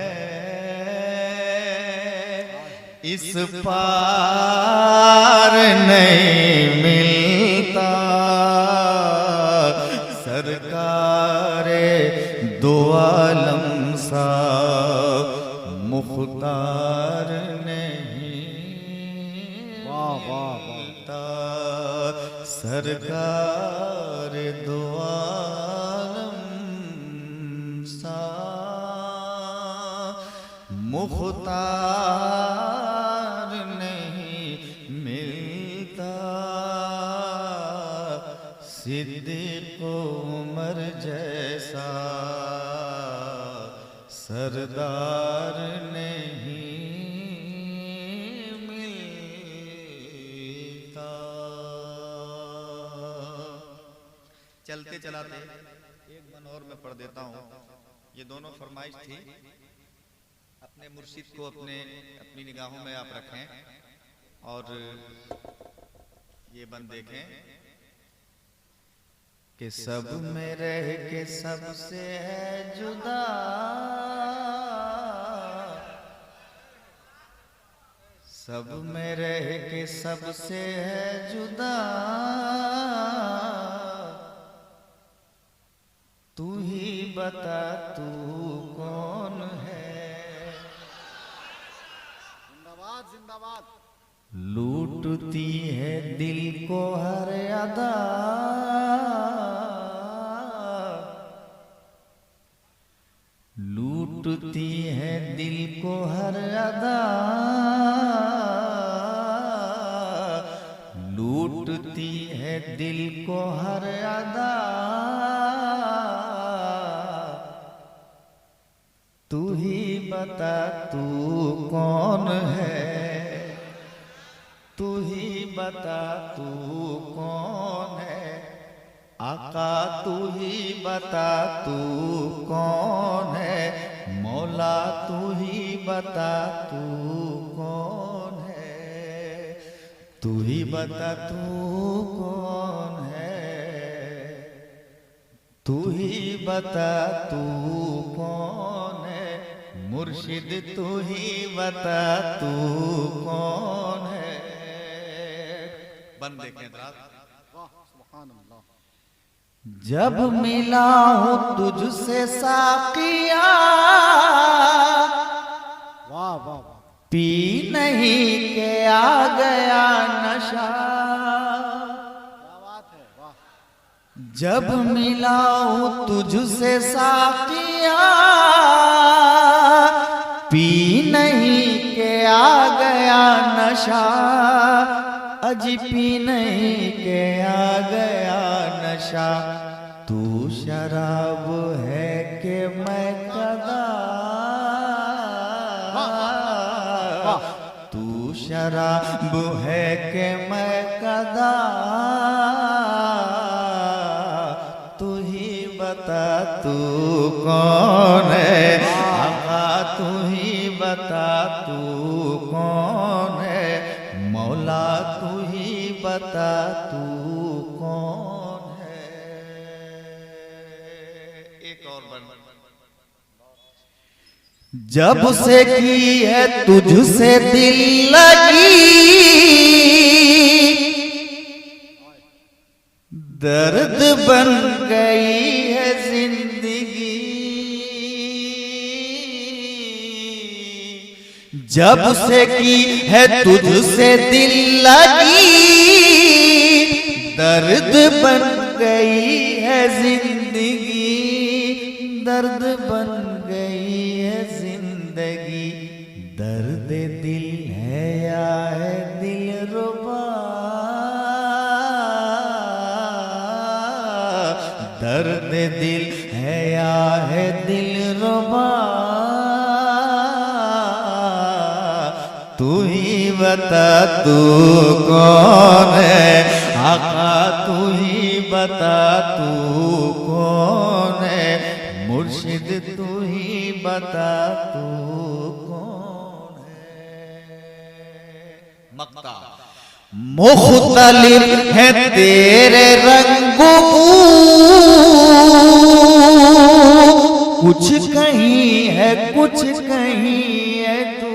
[SPEAKER 4] इस पार नहीं मिलता, सरकार दो आलम सा मुख्तार नहीं मिलता, सरकार दो आलम सा मुख्तार नहीं मिलता, सिद्दीक़ उमर जैसा सरदार नहीं मिलता।
[SPEAKER 1] चलाते। एक मन और मैं पढ़ देता हूँ, ये दोनों फरमाइश थी। अपने मुर्शिद को अपनी निगाहों में आप रखें और ये बंद देखें कि सब में रह के सबसे है जुदा, सब में रह के सबसे है जुदा, तू ही बता तू कौन है।
[SPEAKER 3] जिंदाबाद जिंदाबाद।
[SPEAKER 1] लूटती है दिल को हर अदा, लूटती है दिल को हर अदा, लूटती है दिल को हर अदा, तू ही बता तू कौन है, तू ही बता तू कौन है। आका तू ही बता तू कौन है, मौला तू ही बता तू कौन है, तू ही बता तू कौन है, तू ही बता तू कौन है। मुर्शिद तू ही बता तू कौन है। बंद देखें रात। जब मिला हूँ तुझसे साकिया,
[SPEAKER 3] वाह वाह।
[SPEAKER 1] पी नहीं के आ गया नशा,
[SPEAKER 3] क्या बात है, वाह।
[SPEAKER 1] जब मिला हूँ तुझसे साकिया, पी नहीं के आ गया नशा, अजी पी नहीं के आ गया नशा। तू शराब है कि मैं कदा, तू शराब है कि मैं कदा, तू ही बता तू कौन है। आका तू ही बता तू कौन है, मौला तू ही बता तू कौन है। एक और बन। जब से की है तुझसे दिल लगी, दर्द बन गई है जिंदगी। जब से की है तुझसे दिल लगी, दर्द बन गई है जिंदगी, दर्द बन गई है जिंदगी। दर्द दिल है या है दिल रुबा, दर्द दिल है या है दिल रुबा, तू ही बता तू कौन है। आका तू ही बता तू कौन है, मुर्शिद तू ही बता तू कौन है। मक्ता मुख्तलिफ है तेरे रंगो, कुछ कहीं है कुछ कहीं है तू।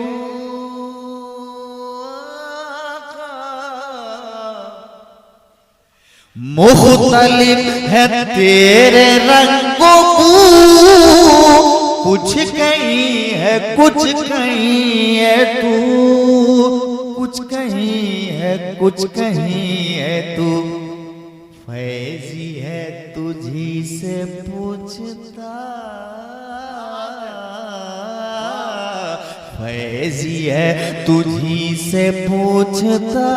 [SPEAKER 1] मुख्तलिफ है तेरे रंगों, कुछ कहीं है कुछ कहीं है तू, कुछ कहीं है कुछ कहीं है तू। फैजी है तुझी से पूछता, फैजी है तुझी से पूछता,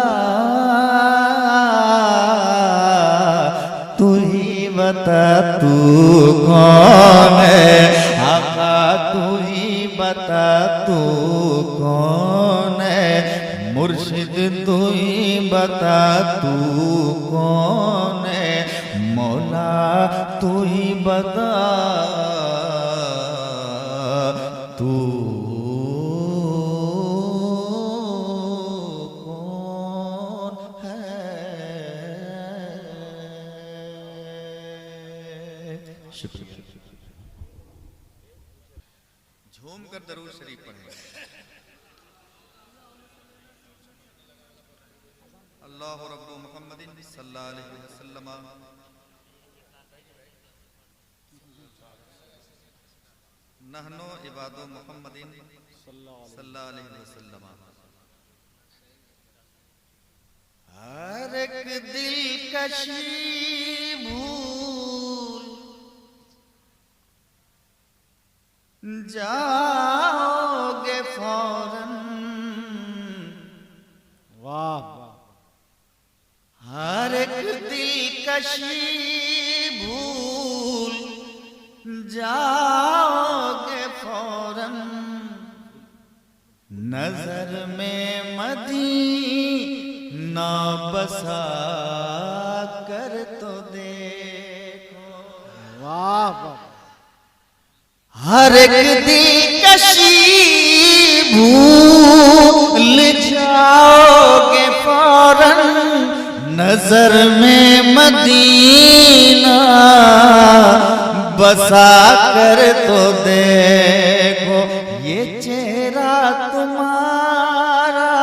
[SPEAKER 1] तू ही बता तू कौन है। आका तू ही बता तू कौन है, मुर्शिद तू ही बता तू कौन है,
[SPEAKER 5] मौला तू ही बता तू कौन है। शुक्रिया।
[SPEAKER 1] झूम कर दरूद शरीफ पढ़ें। अल्लाह रब्बु मुहम्मदिन सल्लल्लाहु अलैहि वसल्लम नहनो इबादु मुहम्मदिन सल्लल्लाहु अलैहि वसल्लम। हर एक दिलकशी भूल जाओगे फौरन।
[SPEAKER 3] वाह
[SPEAKER 1] हर एक दिलकशी भूल जाओगे फौरन। नजर में मदीना बसा कर तो देखो।
[SPEAKER 3] वाह वाह
[SPEAKER 1] हर एक दिलकशी भूल जाओगे फौरन। नजर में मदीना बसा कर तो देखो। ये चेहरा तुम्हारा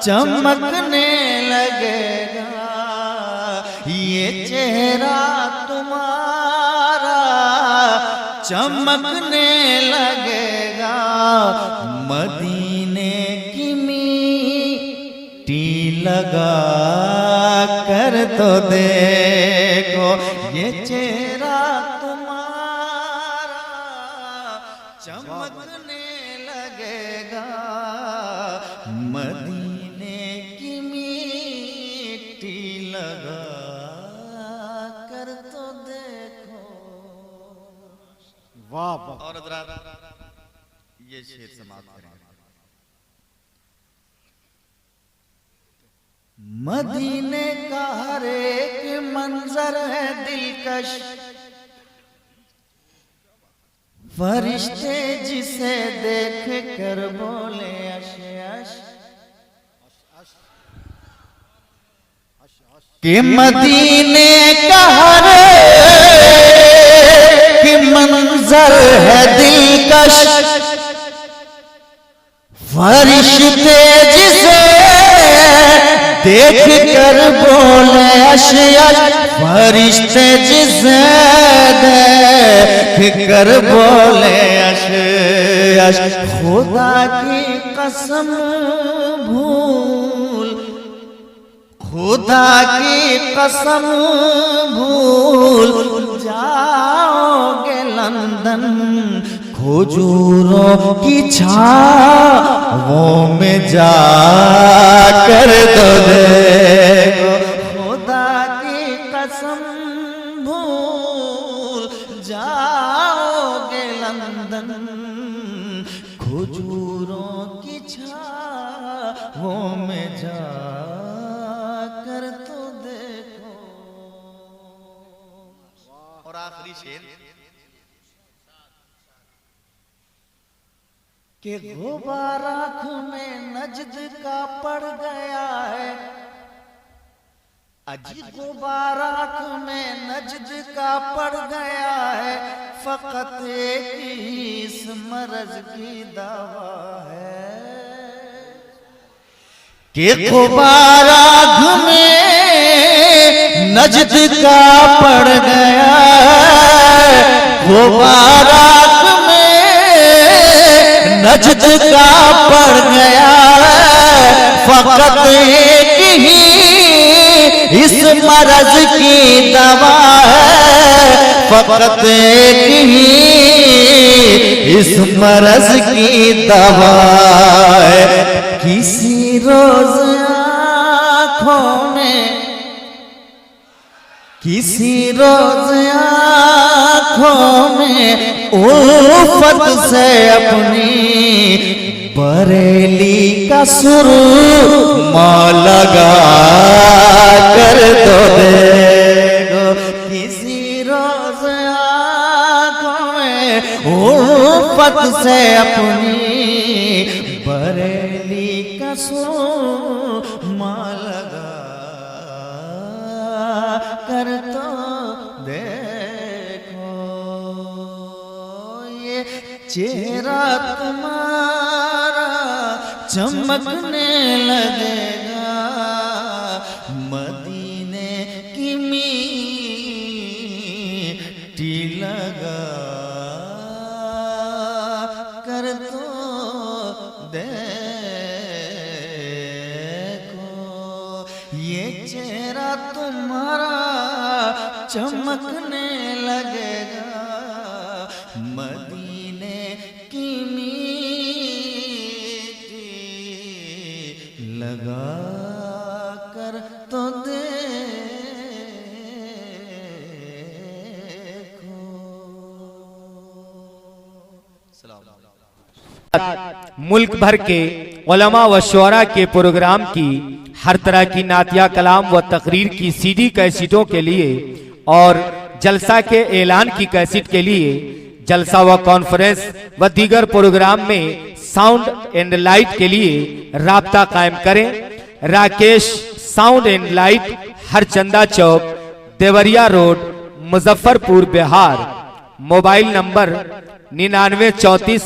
[SPEAKER 1] चमकने लगेगा। ये चेहरा तुम्हारा चमकने लगेगा। मदीने की मिट्टी लगा कर तो देखो। ये चेहरा तुम्हारा चमकने लगेगा। मदीने की मिट्टी लगा कर तो देखो।
[SPEAKER 3] वाह वाह
[SPEAKER 1] और हज़रात ये शेर समाप्त करेंगे। मदीने का हर एक मंजर है दिलकश। फरिश्ते जिसे देख कर बोले अश अश। कि मदीने का हर एक मंजर है दिलकश। फरिश्ते जिसे देख कर बोले अश अश। फरिश्ते जिसे देख कर बोले अश अश। खुदा की कसम भूल खुदा की कसम भूल जाओगे लंदन। खजूरों की छावों में जा कर तो देखो। खुदा की कसम भूल जाओगे लंदन। खजूरों की छावों में जा कर तो देखो। और आखिरी शेर कि गुबार आँख में नजद का पड़ गया है। अजी गुबार आँख में नजद का पड़ गया है। फकत एक ही इस मरज की दवा है। कि गुबार आँख में नजद का पड़ गया है। गुबार आँख में नजद का पड़ गया है। फकत एक ही इस मरज की दवा है। फकत एक ही इस मरज की दवा है। किसी रोज आँखों में किसी रोज आँखों में उल्फत से अपनी बरेली का सुरमा लगा कर तो देखो।
[SPEAKER 5] उल्फत से अपनी बरेली का सुरमा लगा कर तो देखो ये चेहरा तुम्हारा चमकने लगेगा मदीने की मिट्टी लगा कर तो देखो ये चेहरा तुम्हारा चमकने लगेगा मदीने की मिट्टी लगा कर तो
[SPEAKER 9] मुल्क भर के उलमा व शुअरा के प्रोग्राम की हर तरह की नातिया कलाम व तकरीर की सीडी कैसेटों के लिए और जलसा के ऐलान की कैसेट के लिए जलसा व कॉन्फ्रेंस व दीगर प्रोग्राम में साउंड एंड लाइट के लिए राब्ता कायम करें। Rakesh sound and light, Harchanda चौक, Deoria road, Muzaffarpur, Bihar. Mobile number 9934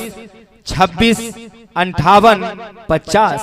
[SPEAKER 9] 26 58 50।